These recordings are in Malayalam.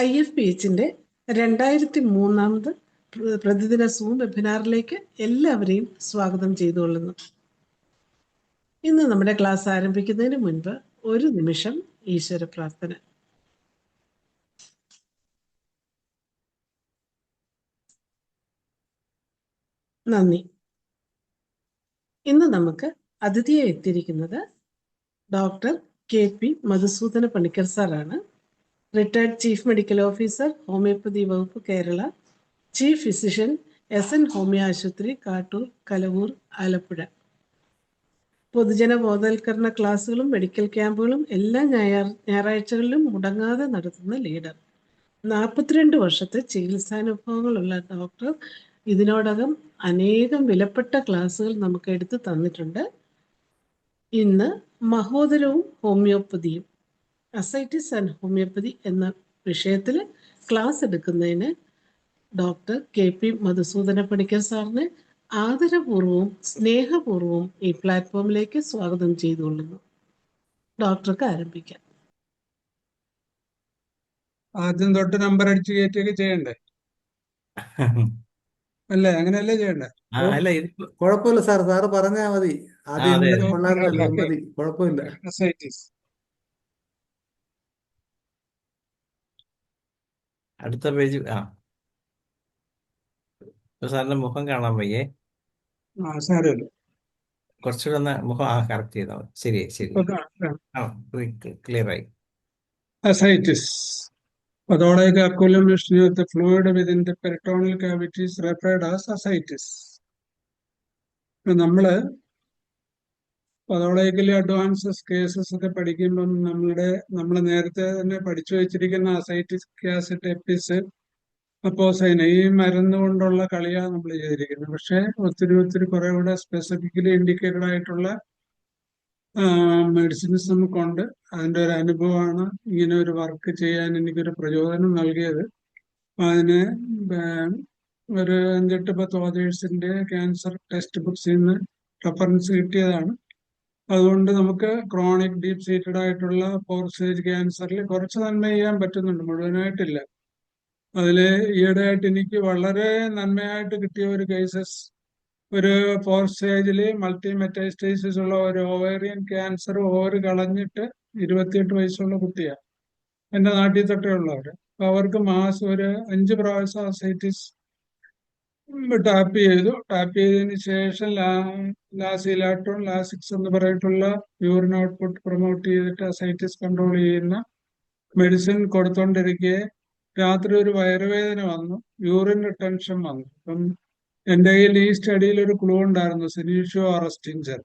IFPHന്റെ 2003 പ്രതിദിന സൂം വെബിനാറിലേക്ക് എല്ലാവരെയും സ്വാഗതം ചെയ്തുകൊള്ളുന്നു. ഇന്ന് നമ്മുടെ ക്ലാസ് ആരംഭിക്കുന്നതിന് മുൻപ് ഒരു നിമിഷം ഈശ്വര പ്രാർത്ഥന. നന്ദി. ഇന്ന് നമുക്ക് അതിഥിയായി എത്തിയിരിക്കുന്നത് ഡോക്ടർ KP മധുസൂദന പണിക്കർ സാറാണ്. Retired chief medical officer, homoeopathy വകുപ്പ്, Kerala. Chief physician, SN homoeo ആശുപത്രി, കാട്ടൂർ, കലവൂർ, ആലപ്പുഴ. പൊതുജന ബോധവൽക്കരണ ക്ലാസ്സുകളും മെഡിക്കൽ ക്യാമ്പുകളും എല്ലാ ഞായറാഴ്ചകളിലും മുടങ്ങാതെ നടത്തുന്ന ലീഡർ. 42 വർഷത്തെ ചികിത്സാനുഭവങ്ങളുള്ള ഡോക്ടർ ഇതിനോടകം അനേകം വിലപ്പെട്ട ക്ലാസ്സുകൾ നമുക്ക് എടുത്തു തന്നിട്ടുണ്ട്. ഇന്ന് മഹോദരവും ഹോമിയോപ്പതിയും, അസൈറ്റിസ് ആൻഡ് ഹോമിയോപ്പതി എന്ന വിഷയത്തിൽ ക്ലാസ് എടുക്കുന്നതിന് ഡോക്ടർ KP മധുസൂദന പണിക്കർ സാറിനെ ആദരപൂർവവും സ്നേഹപൂർവവും ഈ പ്ലാറ്റ്ഫോമിലേക്ക് സ്വാഗതം ചെയ്തുകൊള്ളുന്നു. ഡോക്ടർക്ക് ആരംഭിക്കാം. ആദ്യം തൊട്ട് നമ്പർ അടിച്ച് കയറ്റിയൊക്കെ ചെയ്യണ്ടേ? അല്ലേ, അങ്ങനെയല്ലേ ചെയ്യണ്ടേ? അല്ല കുഴപ്പമില്ല സാർ, സാറ് പറഞ്ഞാ മതി. ആദ്യം കൊള്ളായിരുന്നല്ലോ, മതി, കുഴപ്പമില്ല. അസൈറ്റിസ്. അടുത്ത പേജ്. സാറിന്റെ മുഖം കാണാൻ വയ്യേ, സാരമില്ല, കുറച്ചുകൂടെ ഒന്ന് മുഖം കറക്റ്റ് ചെയ്താൽ മതി. ശരി, ക്ലിയർ ആയി. Ascites. Pathologic accumulation of the fluid within the peritoneal cavity is referred as ascites. നമ്മള് പതോളജിക്കലി അഡ്വാൻസസ് കേസസ് ഒക്കെ പഠിക്കുമ്പം നമ്മൾ നേരത്തെ തന്നെ പഠിച്ചു വെച്ചിരിക്കുന്ന അസൈറ്റിക് ആസിഡ്, എപ്പിസ്, അപ്പോസൈൻ, ഈ മരുന്ന് കൊണ്ടുള്ള കളിയാണ് നമ്മൾ ചെയ്തിരിക്കുന്നത്. പക്ഷെ ഒത്തിരി കുറെ കൂടെ സ്പെസിഫിക്കലി ഇൻഡിക്കേറ്റഡ് ആയിട്ടുള്ള മെഡിസിൻസ് നമുക്കുണ്ട്. അതിൻ്റെ ഒരു അനുഭവമാണ് ഇങ്ങനെ ഒരു വർക്ക് ചെയ്യാൻ എനിക്കൊരു പ്രചോദനം നൽകിയത്. അതിന് ഒരു 5-10 ഓതേഴ്സിന്റെ ക്യാൻസർ ടെക്സ്റ്റ് ബുക്സിൽ നിന്ന് റെഫറൻസ് കിട്ടിയതാണ്. അതുകൊണ്ട് നമുക്ക് ക്രോണിക് ഡീപ് സീറ്റഡ് ആയിട്ടുള്ള 4 സ്റ്റേജ് ക്യാൻസറിൽ കുറച്ച് നന്മ ചെയ്യാൻ പറ്റുന്നുണ്ട്, മുഴുവനായിട്ടില്ല. അതില് ഈയിടെയായിട്ട് എനിക്ക് വളരെ നന്മയായിട്ട് കിട്ടിയ ഒരു കേസസ്, ഒരു 4 സ്റ്റേജില് മൾട്ടി മെറ്റാസ്റ്റൈസിസ് ഉള്ള ഒരു ഓവേറിയൻ ക്യാൻസർ ഓവർ കളഞ്ഞിട്ട് 28 വയസ്സുള്ള കുട്ടിയാണ്, എന്റെ നാട്ടിൽ തൊട്ടേ ഉള്ളവര്. അപ്പൊ അവർക്ക് മാസം ഒരു 5 പ്രാവശ്യം അസൈറ്റിസ് ടാപ്പ് ചെയ്തതിന് ശേഷം ലാസിലാട്രോൺ, ലാസിക്സ് എന്ന് പറഞ്ഞിട്ടുള്ള യൂറിൻ ഔട്ട്പുട്ട് പ്രൊമോട്ട് ചെയ്തിട്ട് അസൈറ്റിസ് കൺട്രോൾ ചെയ്യുന്ന മെഡിസിൻ കൊടുത്തോണ്ടിരിക്കെ രാത്രി ഒരു വയറുവേദന വന്നു, യൂറിൻ റിട്ടൻഷൻ വന്നു. അപ്പം എന്റെ കയ്യിൽ ഈ സ്റ്റഡിയിൽ ഒരു ക്ലൂ ഉണ്ടായിരുന്നു, സിനീഷ്യോ അറസ്റ്റിഞ്ചർ,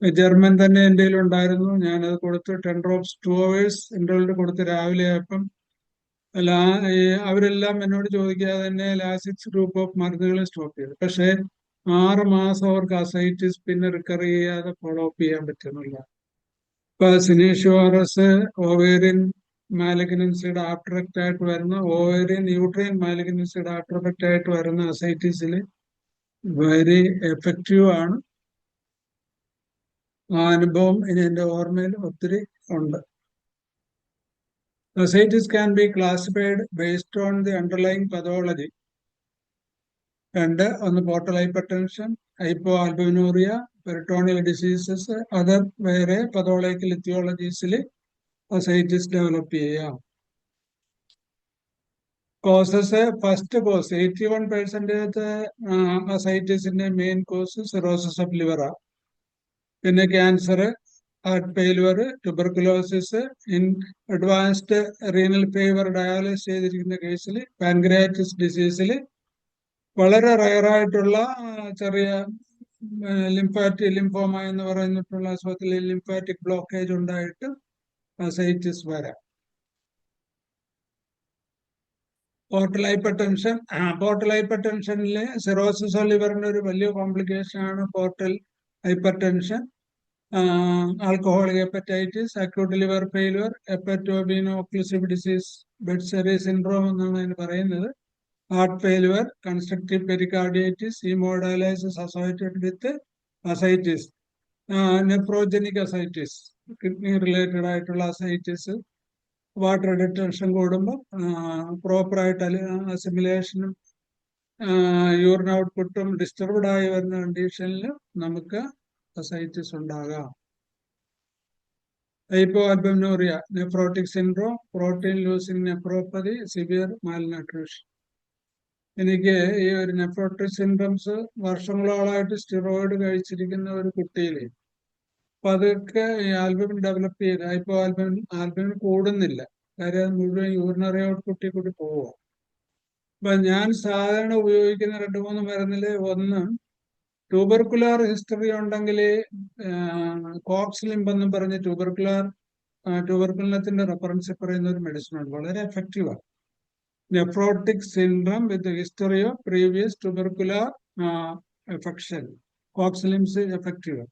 ജർമ്മൻ തന്നെ എന്റെ കയ്യിൽ ഉണ്ടായിരുന്നു. ഞാനത് കൊടുത്ത് 10 drops 2 hours ഇന്റർവെൽ കൊടുത്ത് രാവിലെ ആയപ്പം അവരെല്ലാം എന്നോട് ചോദിക്കാതെ തന്നെ ലാസിക്സ് ഗ്രൂപ്പ് ഓഫ് മരുന്നുകൾ സ്റ്റോപ്പ് ചെയ്തു. പക്ഷെ 6 മാസം അവർക്ക് അസൈറ്റിസ് പിന്നെ റിക്കവർ ചെയ്യാതെ ഫോളോ അപ്പ് ചെയ്യാൻ പറ്റുന്നില്ല. ഇപ്പൊ സിനീഷ്യോറസ് ഓവേറിയൻ മാലിഗ്നൻസിയുടെ ആഫ്റ്റർ എഫക്റ്റ് ആയിട്ട് വരുന്ന, ഓവേറിയൻ യൂട്രൈൻ മാലിഗ്നൻസിയുടെ ആഫ്റ്റർ എഫക്റ്റ് ആയിട്ട് വരുന്ന അസൈറ്റിസിൽ വെരി എഫക്റ്റീവ് ആണ്. ആ അനുഭവം ഇനി എന്റെ ഓർമ്മയിൽ ഒത്തിരി ഉണ്ട്. Ascites can be classified based on the underlying pathology. ഒന്ന് portal hypertension, hypoalbuminuria, peritoneal diseases, other വേറെ പതോളജിക്കൽ എത്തിയോളജീസിൽ അസൈറ്റിസ് ഡെവലപ്പ് ചെയ്യാം. കോസസ്, ഫസ്റ്റ് കോസ് 81% അസൈറ്റിസിന്റെ മെയിൻ കോസ് സിറോസിസ് ഓഫ് ലിവറാ. പിന്നെ cancer, heart failure, tuberculosis, in advanced renal failure dialysis ചെയ്തിരിക്കുന്ന കേസിൽ, പാൻക്രിയാറ്റിസ് ഡിസീസിൽ, വളരെ റയറായിട്ടുള്ള ചെറിയ ലിംഫോമ എന്ന് പറഞ്ഞിട്ടുള്ള അസുഖത്തിൽ ലിംഫാറ്റിക് ബ്ലോക്കേജ് ഉണ്ടായിട്ട് അസൈറ്റിസ് വരാം. പോർട്ടൽ ഹൈപ്പർ ടെൻഷനിലെ സിറോസിസ് ഓഫ് ലിവറിന്റെ ഒരു വലിയ കോംപ്ലിക്കേഷൻ ആണ് portal hypertension. Alcoholic hepatitis, acute liver failure, hepatoveno occlusive disease, Budd Chiari syndrome എന്നാണ് അതിന് പറയുന്നത്. Heart failure, constrictive pericarditis, haemodialysis associated with ascites, nephrogenic ascites, kidney related ആയിട്ടുള്ള അസൈറ്റിസ്, വാട്ടർ റിട്ടൻഷൻ കൂടുമ്പോൾ പ്രോപ്പറായിട്ട് അസിമിലേഷനും യൂറിൻ ഔട്ട്പുട്ടും ഡിസ്റ്റർബ്ഡ് ആയി വരുന്ന കണ്ടീഷനിൽ നമുക്ക് അസൈറ്റിസ് ഉണ്ടാകാം. Hypo albuminuria, nephrotic syndrome, protein losing nephropathy, severe malnutrition. എനിക്ക് ഈ ഒരു നെഫ്രോട്ടിക് സിൻഡ്രോംസ് വർഷങ്ങളോളമായിട്ട് സ്റ്റിറോയിഡ് കഴിച്ചിരിക്കുന്ന ഒരു കുട്ടിയിൽ പതുക്കെ ഈ ആൽബുമിൻ ഡെവലപ്പ് ചെയ്ത് ഹൈപ്പോ ആൽബുമിൻ കൂടുന്നില്ല. കാര്യം അത് മുഴുവൻ യൂറിനറി ഔട്ട്പുട്ടിൽ കൂടി പോവുക. അപ്പൊ ഞാൻ സാധാരണ ഉപയോഗിക്കുന്ന 2-3 മരുന്നില് ഒന്ന് ട്യൂബർക്കുലാർ ഹിസ്റ്ററി ഉണ്ടെങ്കിൽ കോക്സ് ലിംബ് എന്ന് പറഞ്ഞ് ട്യൂബർക്കുലത്തിന്റെ റെഫറൻസ് പറയുന്ന ഒരു മെഡിസിൻ ഉണ്ട്, വളരെ എഫക്റ്റീവാണ്. Nephrotic syndrome with history of previous tubercular effusion, കോക്സ് ലിംസ് എഫക്റ്റീവ്.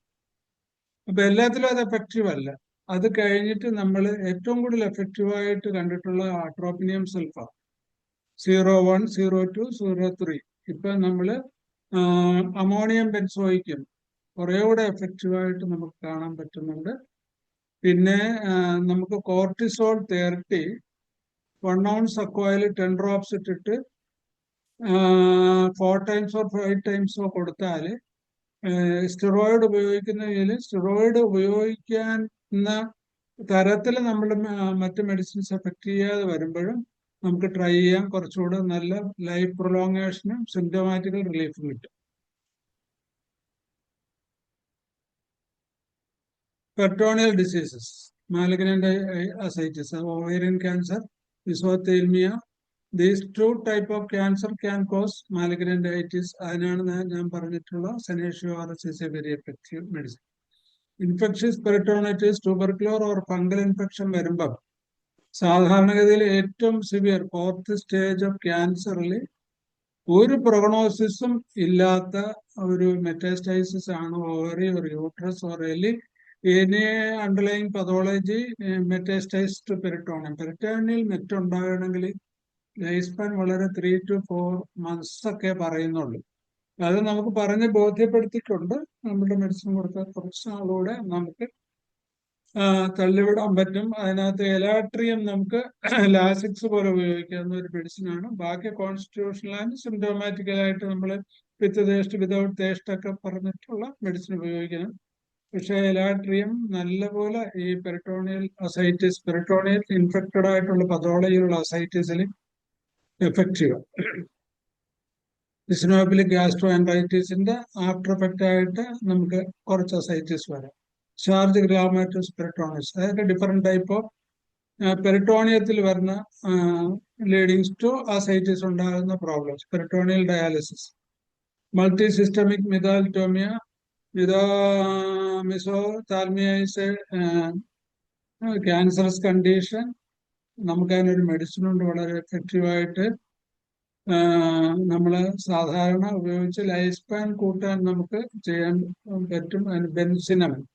അപ്പൊ എല്ലാത്തിലും അത് എഫക്റ്റീവ് അല്ല. അത് കഴിഞ്ഞിട്ട് നമ്മൾ ഏറ്റവും കൂടുതൽ എഫക്റ്റീവായിട്ട് കണ്ടിട്ടുള്ള അട്രോപ്പിനിയം സൾഫ 01, 02, 03. ഇപ്പൊ നമ്മള് അമോണിയം ബെൻസോയിക്കും കുറെ കൂടെ എഫക്റ്റീവായിട്ട് നമുക്ക് കാണാൻ പറ്റുന്നുണ്ട്. പിന്നെ നമുക്ക് കോർട്ടിസോൾ 30 1 ounce അക്വയിൽ 10 drops ഇട്ടിട്ട് 4 times or 5 times കൊടുത്താൽ സ്റ്റിറോയിഡ് ഉപയോഗിക്കുന്നതിൽ സ്റ്റിറോയിഡ് ഉപയോഗിക്കുന്ന തരത്തിൽ നമ്മൾ മറ്റ് മെഡിസിൻസ് എഫക്ട് ചെയ്യാതെ വരുമ്പോഴും നമുക്ക് ട്രൈ ചെയ്യാം. കുറച്ചുകൂടെ നല്ല ലൈഫ് പ്രൊലോങ്ങേഷനും സിംറ്റമാറ്റിക്കൽ റിലീഫും കിട്ടും. Peritoneal diseases, malignant ascites, ovarian cancer, mesothelioma. These 2 type of cancer can cause malignantitis. അതിനാണ് ഞാൻ പറഞ്ഞിട്ടുള്ള Senecio aureus is a very effective medicine. Infectious peritonitis, tubercular or fungal infection വരുമ്പം സാധാരണഗതിയിൽ ഏറ്റവും സിവിയർ 4th സ്റ്റേജ് ഓഫ് ക്യാൻസറിൽ ഒരു പ്രൊഗ്നോസിസും ഇല്ലാത്ത ഒരു മെറ്റാസ്റ്റൈസിസ് ആണ് ovary or uterus or any underlying pathology metastasise to peritoneum. Peritoneal met ഉണ്ടാകണമെങ്കിൽ ലൈഫ് സ്പാൻ വളരെ 3 to 4 months ഒക്കെ പറയുന്നുള്ളൂ. അത് നമുക്ക് പറഞ്ഞ് ബോധ്യപ്പെടുത്തിക്കൊണ്ട് നമ്മുടെ മെഡിസിൻ കൊടുത്താൽ കുറച്ച് നാളുകൂടെ നമുക്ക് തള്ളിവിടാൻ പറ്റും. അതിനകത്ത് എലാട്രിയം നമുക്ക് ലാസിക്സ് പോലെ ഉപയോഗിക്കാവുന്ന ഒരു മെഡിസിനാണ്. ബാക്കി കോൺസ്റ്റിറ്റ്യൂഷണൽ ആൻഡ് സിംറ്റോമാറ്റിക്കലായിട്ട് നമ്മൾ വിത്ത് ടേസ്റ്റ് വിതൗട്ട് ടേസ്റ്റ് ഒക്കെ പറഞ്ഞിട്ടുള്ള മെഡിസിൻ ഉപയോഗിക്കണം. പക്ഷെ എലാട്രിയം നല്ലപോലെ ഈ പെരിട്ടോണിയൽ അസൈറ്റിസ്, പെരിട്ടോണിയൽ ഇൻഫെക്റ്റഡ് ആയിട്ടുള്ള പതോളജിയുള്ള അസൈറ്റിസിൽ എഫക്റ്റീവ്. ഇസിനോഫിലിക് ഗ്യാസ്ട്രോ എൻറൈറ്റിസിന്റെ ആഫ്റ്റർ എഫക്റ്റ് ആയിട്ട് നമുക്ക് കുറച്ച് അസൈറ്റിസ് വരാം. ചാർജ് ഗ്രാമാറ്റോസ് പെരിട്ടോണിയസ്, അതൊക്കെ ഡിഫറെന്റ് ടൈപ്പ് ഓഫ് പെരിട്ടോണിയത്തിൽ വരുന്ന ലീഡിങ്സ് ടു അസൈറ്റിസ് ഉണ്ടാകുന്ന problems. Peritoneal dialysis, multi systemic mesothelioma, mesothelioma is a cancerous condition. നമുക്ക് അതിനൊരു മെഡിസിൻ ഉണ്ട് വളരെ എഫക്റ്റീവായിട്ട് നമ്മൾ സാധാരണ ഉപയോഗിച്ച് ലൈഫ് സ്പാൻ കൂട്ടാൻ നമുക്ക് ചെയ്യാൻ പറ്റും.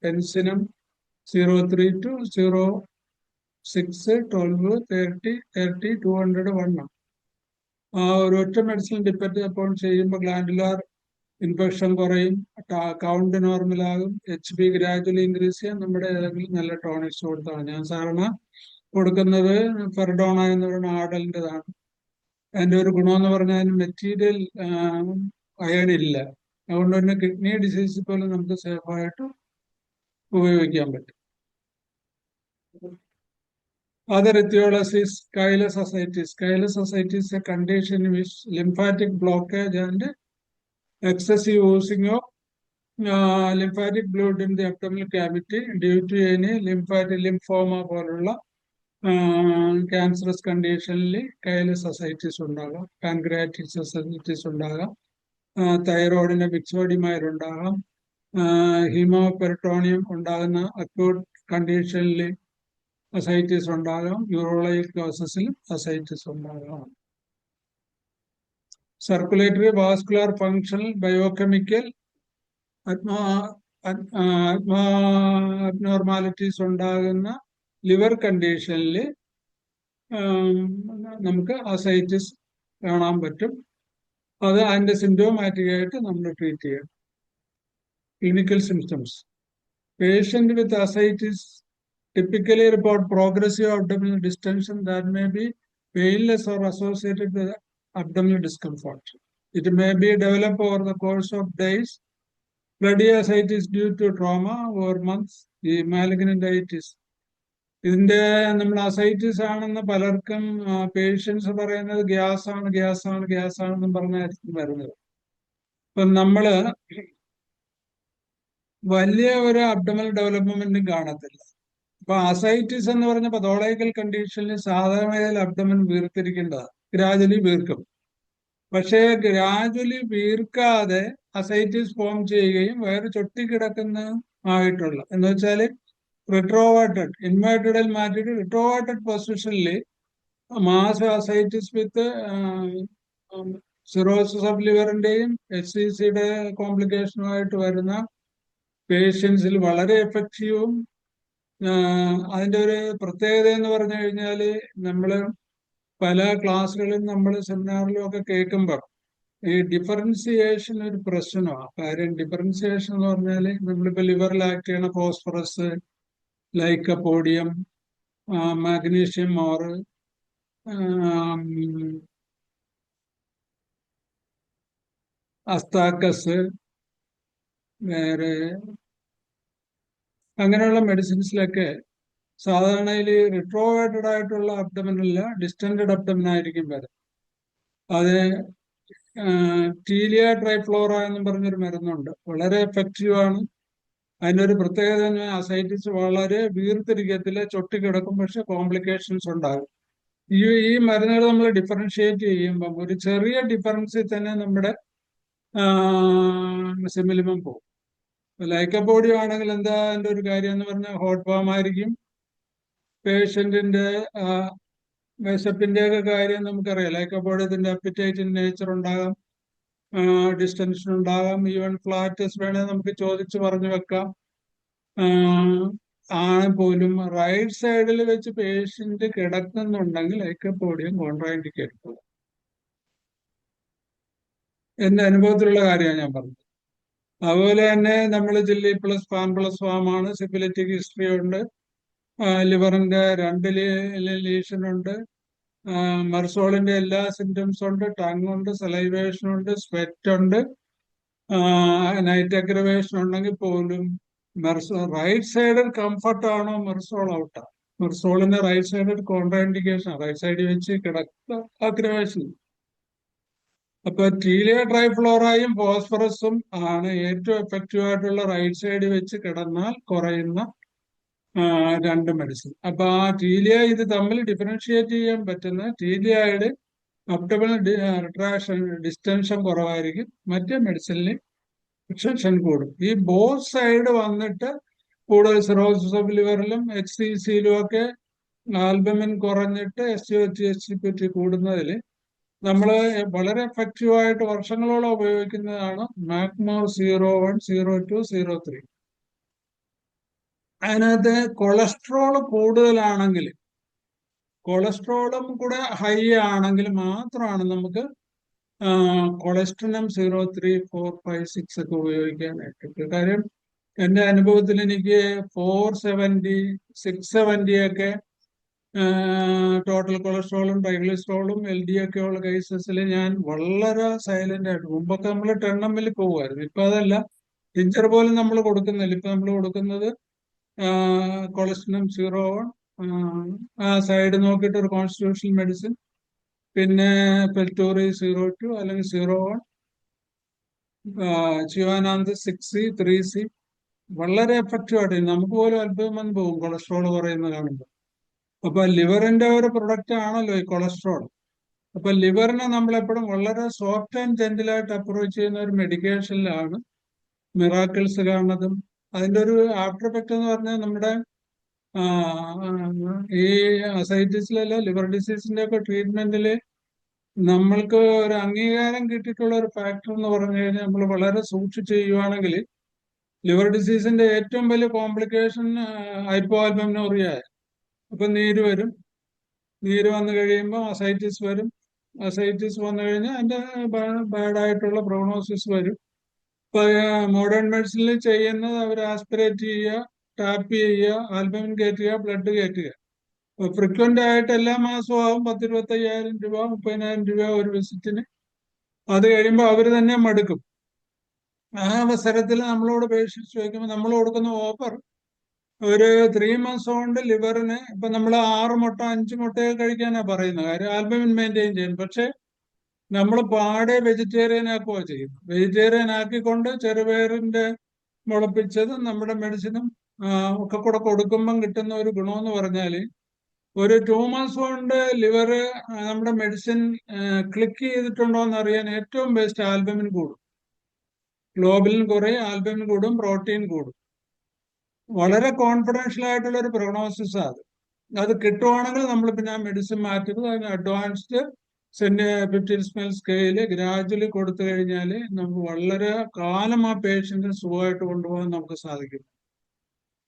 ബെൻസിനം 03 to 06, 12, 30, 30, 200, 1. ഒരൊറ്റ മെഡിസിൻ ഡിപ്പെൻഡ് അപ്പോൾ ചെയ്യുമ്പോൾ ഗ്ലാൻഡുലാർ ഇൻഫെക്ഷൻ കുറയും, കൗണ്ട് നോർമലാകും, HB ഗ്രാജുവലി ഇൻക്രീസ് ചെയ്യാൻ നമ്മുടെ ഏതെങ്കിലും നല്ല ടോണിക്സ് കൊടുത്താണ്. ഞാൻ സാധാരണ കൊടുക്കുന്നത് ഫെർഡോണ എന്ന് പറയുന്ന ആഡലിൻ്റെതാണ്. അതിൻ്റെ ഒരു ഗുണമെന്ന് പറഞ്ഞാൽ മെറ്റീരിയൽ അയൺ ഇല്ല, അതുകൊണ്ട് തന്നെ കിഡ്നി ഡിസീസ് പോലും നമുക്ക് സേഫായിട്ട് ഉപയോഗിക്കാൻ പറ്റും. Other etiologies, Kylus ascites. Kylus ascites is a condition in which lymphatic blockage and excessive oozing of lymphatic fluid in the abdominal cavity due to any lymphoma പോലുള്ള ക്യാൻസറസ് കണ്ടീഷനിൽ കൈലസ് അസൈറ്റിസ് ഉണ്ടാകാം, പാൻക്രിയാറ്റിസ് അസൈറ്റിസ് ഉണ്ടാകാം, തൈറോയിഡിന് ബിക്സോഡിമയറുണ്ടാകാം, ഹീമോപെരിട്ടോണിയം ഉണ്ടാകുന്ന അക്യൂട്ട് കണ്ടീഷനിൽ അസൈറ്റിസ് ഉണ്ടാകാം, യൂറോളജിക് പ്രോസസ്സിൽ അസൈറ്റിസ് ഉണ്ടാകാം. Circulatory vascular functional biochemical abnormalities ഉണ്ടാകുന്ന ലിവർ കണ്ടീഷനിൽ നമുക്ക് അസൈറ്റിസ് കാണാൻ പറ്റും. അത് അതിൻ്റെ സിംറ്റോമാറ്റിക് ആയിട്ട് നമ്മൾ ട്രീറ്റ് ചെയ്യണം. Clinical symptoms, patient with ascites typically report progressive abdominal distension that may be painless or associated with abdominal discomfort. It may be developed over the course of days. Bloody ascites due to trauma over months. ഈ മാലിഗ്നന്റൈറ്റിസ് ഇതിന്റെ നമ്മൾ അസൈറ്റിസ് ആണെന്ന് പലർക്കും പേഷ്യൻസ് പറയുന്നത് ഗ്യാസ് ആണെന്നും പറഞ്ഞായിരിക്കും വരുന്നത്. അപ്പൊ നമ്മള് വലിയ ഒരു അബ്ഡമൽ ഡെവലപ്മെന്റും കാണത്തില്ല. അപ്പൊ അസൈറ്റിസ് എന്ന് പറഞ്ഞ പതോളജിക്കൽ കണ്ടീഷനിൽ സാധാരണ അബ്ഡമൻ വീർത്തിരിക്കേണ്ടതാണ്, ഗ്രാജുവലി വീർക്കും. പക്ഷേ ഗ്രാജുവലി വീർക്കാതെ അസൈറ്റിസ് ഫോം ചെയ്യുകയും വയറ് ചൊട്ടിക്കിടക്കുന്ന ആയിട്ടുള്ള എന്ന് വെച്ചാല് റിട്രോവേർട്ടഡ് ഇൻവേർട്ടഡിൽ മാറ്റിയിട്ട് റിട്രോവേർട്ടഡ് പൊസിഷനിൽ mass ascites with cirrhosis of ലിവറിന്റെയും HCC-യുടെ കോംപ്ലിക്കേഷനുമായിട്ട് വരുന്ന പേഷ്യൻസിൽ വളരെ എഫക്റ്റീവും അതിന്റെ ഒരു പ്രത്യേകത എന്ന് പറഞ്ഞു കഴിഞ്ഞാല് നമ്മള് പല ക്ലാസ്സുകളിലും നമ്മൾ സെമിനാറിലും ഒക്കെ കേൾക്കുമ്പോൾ ഈ ഡിഫറൻസിയേഷൻ ഒരു പ്രശ്നമാണ്. കാര്യം ഡിഫറൻസിയേഷൻ എന്ന് പറഞ്ഞാല് നമ്മളിപ്പോ ലിവറിൽ ആക്ട് ചെയ്യണ ഫോസ്ഫറസ്, ലൈക്കോപോഡിയം, മാഗ്നീഷ്യം ഓറ്, അസ്താക്കസ്, വേറെ അങ്ങനെയുള്ള മെഡിസിൻസിലൊക്കെ സാധാരണയിൽ റിട്രോവേർട്ടഡ് ആയിട്ടുള്ള അബ്ഡമനല്ല, ഡിസ്റ്റൻഡഡ് അബ്ഡമൻ ആയിരിക്കും വരും. അത് ടീലിയ ട്രൈഫ്ലോറ എന്നും പറഞ്ഞൊരു മരുന്നുണ്ട്, വളരെ എഫക്റ്റീവ് ആണ്. അതിന്റെ ഒരു പ്രത്യേകത അസൈറ്റിസ് വളരെ വീർത്തിരിക്കത്തില്ല, ചൊട്ടിക്കിടക്കും, പക്ഷെ കോംപ്ലിക്കേഷൻസ് ഉണ്ടാകും. ഈ മരുന്നുകൾ നമ്മൾ ഡിഫറൻഷിയേറ്റ് ചെയ്യുമ്പം ഒരു ചെറിയ ഡിഫറൻസിൽ തന്നെ നമ്മുടെ സിമിലിമം പോകും. ലൈക്കോപോഡിയം ആണെങ്കിൽ എന്താ അതിന്റെ ഒരു കാര്യം എന്ന് പറഞ്ഞാൽ ഹോട്ട് വാം ആയിരിക്കും. പേഷ്യന്റിന്റെ വിശപ്പിന്റെ ഒക്കെ കാര്യം നമുക്കറിയാം. ലൈക്കോപോഡിയത്തിന്റെ അപ്പിറ്റൈറ്റിന്റെ നേച്ചർ ഉണ്ടാകാം, ഡിസ്റ്റൻഷൻ ഉണ്ടാകാം, ഈവൻ ഫ്ലാറ്റസ് വേണേൽ നമുക്ക് ചോദിച്ച് പറഞ്ഞു വെക്കാം. ആണ് പോലും റൈറ്റ് സൈഡിൽ വെച്ച് പേഷ്യന്റ് കിടക്കുന്നുണ്ടെങ്കിൽ ലൈക്കോപോഡിയം കോൺട്രാഇൻഡിക്കേറ്റ് പോകും. എന്റെ അനുഭവത്തിലുള്ള കാര്യമാണ് ഞാൻ പറഞ്ഞത്. അതുപോലെ തന്നെ നമ്മൾ ജില്ലി പ്ലസ് പാൻ പ്ലസ് ഫാമാണ്, സിഫിലിറ്റിക് ഹിസ്റ്ററി ഉണ്ട്, ലിവറിന്റെ 2 ലീഷൻ ഉണ്ട്, മെർസോളിന്റെ എല്ലാ സിംറ്റംസും ഉണ്ട്, ടങ് ഉണ്ട്, സലൈവേഷൻ ഉണ്ട്, സ്വെറ്റ് ഉണ്ട്, നൈറ്റ് അഗ്രവേഷൻ ഉണ്ടെങ്കിൽ പോലും റൈറ്റ് സൈഡിൽ കംഫർട്ട് ആണോ മെർസോൾ ഔട്ടാണ്. മെർസോളിന്റെ റൈറ്റ് സൈഡിൽ കോൺട്രാഇൻഡിക്കേഷൻ, റൈറ്റ് സൈഡിൽ വെച്ച് കിടക്കുക അഗ്രവേഷൻ. അപ്പൊ ടീലിയ ട്രൈഫ്ലോറയും ഫോസ്ഫറസും ആണ് ഏറ്റവും എഫക്റ്റീവ് ആയിട്ടുള്ള റൈറ്റ് സൈഡിൽ വെച്ച് കിടന്നാൽ കുറയുന്ന 2 മെഡിസിൻ. അപ്പൊ ആ ടീലിയ ഇത് തമ്മിൽ ഡിഫറൻഷിയേറ്റ് ചെയ്യാൻ പറ്റുന്ന ടീലിയയുടെ അബ്ഡമനൽ റിട്രാക്ഷൻ ഡിസ്റ്റൻഷൻ കുറവായിരിക്കും, മറ്റേ മെഡിസിനിൽ എക്സ്റ്റൻഷൻ കൂടും. ഈ ബോത്ത് സൈഡ് വന്നിട്ട് കൂടുതൽ സിറോസിസ് ഓഫ് ലിവറിലും HCC-യിലും ഒക്കെ ആൽബമിൻ കുറഞ്ഞിട്ട് SGPT കൂടുന്നതിൽ നമ്മൾ വളരെ എഫക്റ്റീവ് ആയിട്ട് വർഷങ്ങളോളം ഉപയോഗിക്കുന്നതാണ് മാക്മോർ 01, 02, 03. അതിനകത്ത് കൊളസ്ട്രോൾ കൂടുതലാണെങ്കിൽ, കൊളസ്ട്രോളും കൂടെ ഹൈ ആണെങ്കിൽ മാത്രമാണ് നമുക്ക് കൊളസ്ട്രിനം 03, 4, 5, 6 ഒക്കെ ഉപയോഗിക്കാനായിട്ട്. കാര്യം എന്റെ അനുഭവത്തിൽ എനിക്ക് 470, 670 ഒക്കെ ടോട്ടൽ കൊളസ്ട്രോളും ട്രൈഗ്ലിസറോളും LDL ഒക്കെ ഉള്ള കേസസിൽ ഞാൻ വളരെ സൈലന്റ് ആയിട്ട്, മുമ്പൊക്കെ നമ്മൾ 10 ml പോകുമായിരുന്നു, ഇപ്പൊ അതല്ല, ടിഞ്ചർ പോലും നമ്മൾ കൊടുക്കുന്നില്ല. ഇപ്പൊ നമ്മൾ കൊടുക്കുന്നത് കൊളസ്ട്രിനം 01, ആ സൈഡ് നോക്കിയിട്ട് ഒരു കോൺസ്റ്റിറ്റ്യൂഷണൽ മെഡിസിൻ, പിന്നെ പെൽറ്റോറി 02 അല്ലെങ്കിൽ 01, ചിവാനാന്ത് 6C, 3C, വളരെ എഫക്റ്റീവ് ആയിട്ട് നമുക്ക് പോലും അത്ഭുതം വന്ന് പോകും കൊളസ്ട്രോൾ കുറയുന്ന കാണുമ്പോൾ. അപ്പൊ ലിവറിന്റെ ഒരു പ്രൊഡക്റ്റ് ആണല്ലോ ഈ കൊളസ്ട്രോൾ. അപ്പൊ ലിവറിനെ നമ്മളെപ്പോഴും വളരെ സോഫ്റ്റ് ആൻഡ് ജെന്റിലായിട്ട് അപ്രോച്ച് ചെയ്യുന്ന ഒരു മെഡിക്കേഷനിലാണ് മിറാക്കിൾസ് കാണുന്നതും. അതിന്റെ ഒരു ആഫ്റ്റർ എഫക്റ്റ് എന്ന് പറഞ്ഞാൽ നമ്മുടെ ഈ അസൈറ്റിസിലല്ല ലിവർ ഡിസീസിന്റെ ഒക്കെ ട്രീറ്റ്മെന്റിൽ നമ്മൾക്ക് ഒരു അംഗീകാരം കിട്ടിയിട്ടുള്ള ഒരു ഫാക്ടർ എന്ന് പറഞ്ഞു കഴിഞ്ഞാൽ നമ്മൾ വളരെ സൂക്ഷിച്ച് ചെയ്യുവാണെങ്കിൽ ലിവർ ഡിസീസിന്റെ ഏറ്റവും വലിയ കോംപ്ലിക്കേഷൻ ഹൈപ്പോആൽബമിനോറിയ. അപ്പൊ നീര് വരും, നീര് വന്നു കഴിയുമ്പോൾ അസൈറ്റിസ് വരും, അസൈറ്റിസ് വന്നു കഴിഞ്ഞാൽ അതിന്റെ ബാഡായിട്ടുള്ള പ്രോഗ്നോസിസ് വരും. ഇപ്പൊ മോഡേൺ മെഡിസിനിൽ ചെയ്യുന്നത് അവർ ആസ്പിറേറ്റ് ചെയ്യുക, ടാപ്പ് ചെയ്യുക, ആൽബമിൻ കയറ്റുക, ബ്ലഡ് കയറ്റുക. ഫ്രീക്വന്റ് ആയിട്ട് എല്ലാ മാസവും ആവും 10-25,000 രൂപ, 30,000 രൂപ ഒരു വിസിറ്റിന്. അത് കഴിയുമ്പോൾ അവർ തന്നെ മടുക്കും. ആ അവസരത്തിൽ നമ്മളോട് പേഷ്യൻസ് ചോദിക്കുമ്പോൾ നമ്മൾ കൊടുക്കുന്ന ഓഫർ ഒരു 3 months കൊണ്ട് ലിവറിന് ഇപ്പൊ നമ്മൾ 6 മുട്ട 5 മുട്ടയൊക്കെ കഴിക്കാനാ പറയുന്നത്. കാര്യം ആൽബമിൻ മെയിൻറ്റെയിൻ ചെയ്യും. പക്ഷെ നമ്മൾ പാടെ വെജിറ്റേറിയൻ ആക്കുക ചെയ്യുന്നു. വെജിറ്റേറിയൻ ആക്കിക്കൊണ്ട് ചെറുപയറിന്റെ മുളപ്പിച്ചതും നമ്മുടെ മെഡിസിനും ഒക്കെ കൂടെ കൊടുക്കുമ്പം കിട്ടുന്ന ഒരു ഗുണമെന്ന് പറഞ്ഞാൽ ഒരു 2 months കൊണ്ട് ലിവർ നമ്മുടെ മെഡിസിൻ ക്ലിക്ക് ചെയ്തിട്ടുണ്ടോ എന്ന് അറിയാൻ ഏറ്റവും ബെസ്റ്റ് ആൽബമിൻ കൂടും. ഗ്ലോബലിൻ കുറയും, ആൽബമിൻ കൂടും, പ്രോട്ടീൻ കൂടും. വളരെ കോൺഫിഡൻഷ്യൽ ആയിട്ടുള്ള ഒരു പ്രൊഗ്നോസിസ് അത് കിട്ടുവാണെങ്കിൽ നമ്മൾ പിന്നെ ആ മെഡിസിൻ മാറ്റുന്നത് അതിന് അഡ്വാൻസ്ഡ് 15 സ്കെയില് ഗ്രാജുവലി കൊടുത്തു കഴിഞ്ഞാൽ നമുക്ക് വളരെ കാലം ആ പേഷ്യന്റിന് സുഖമായിട്ട് കൊണ്ടുപോകാൻ നമുക്ക് സാധിക്കും.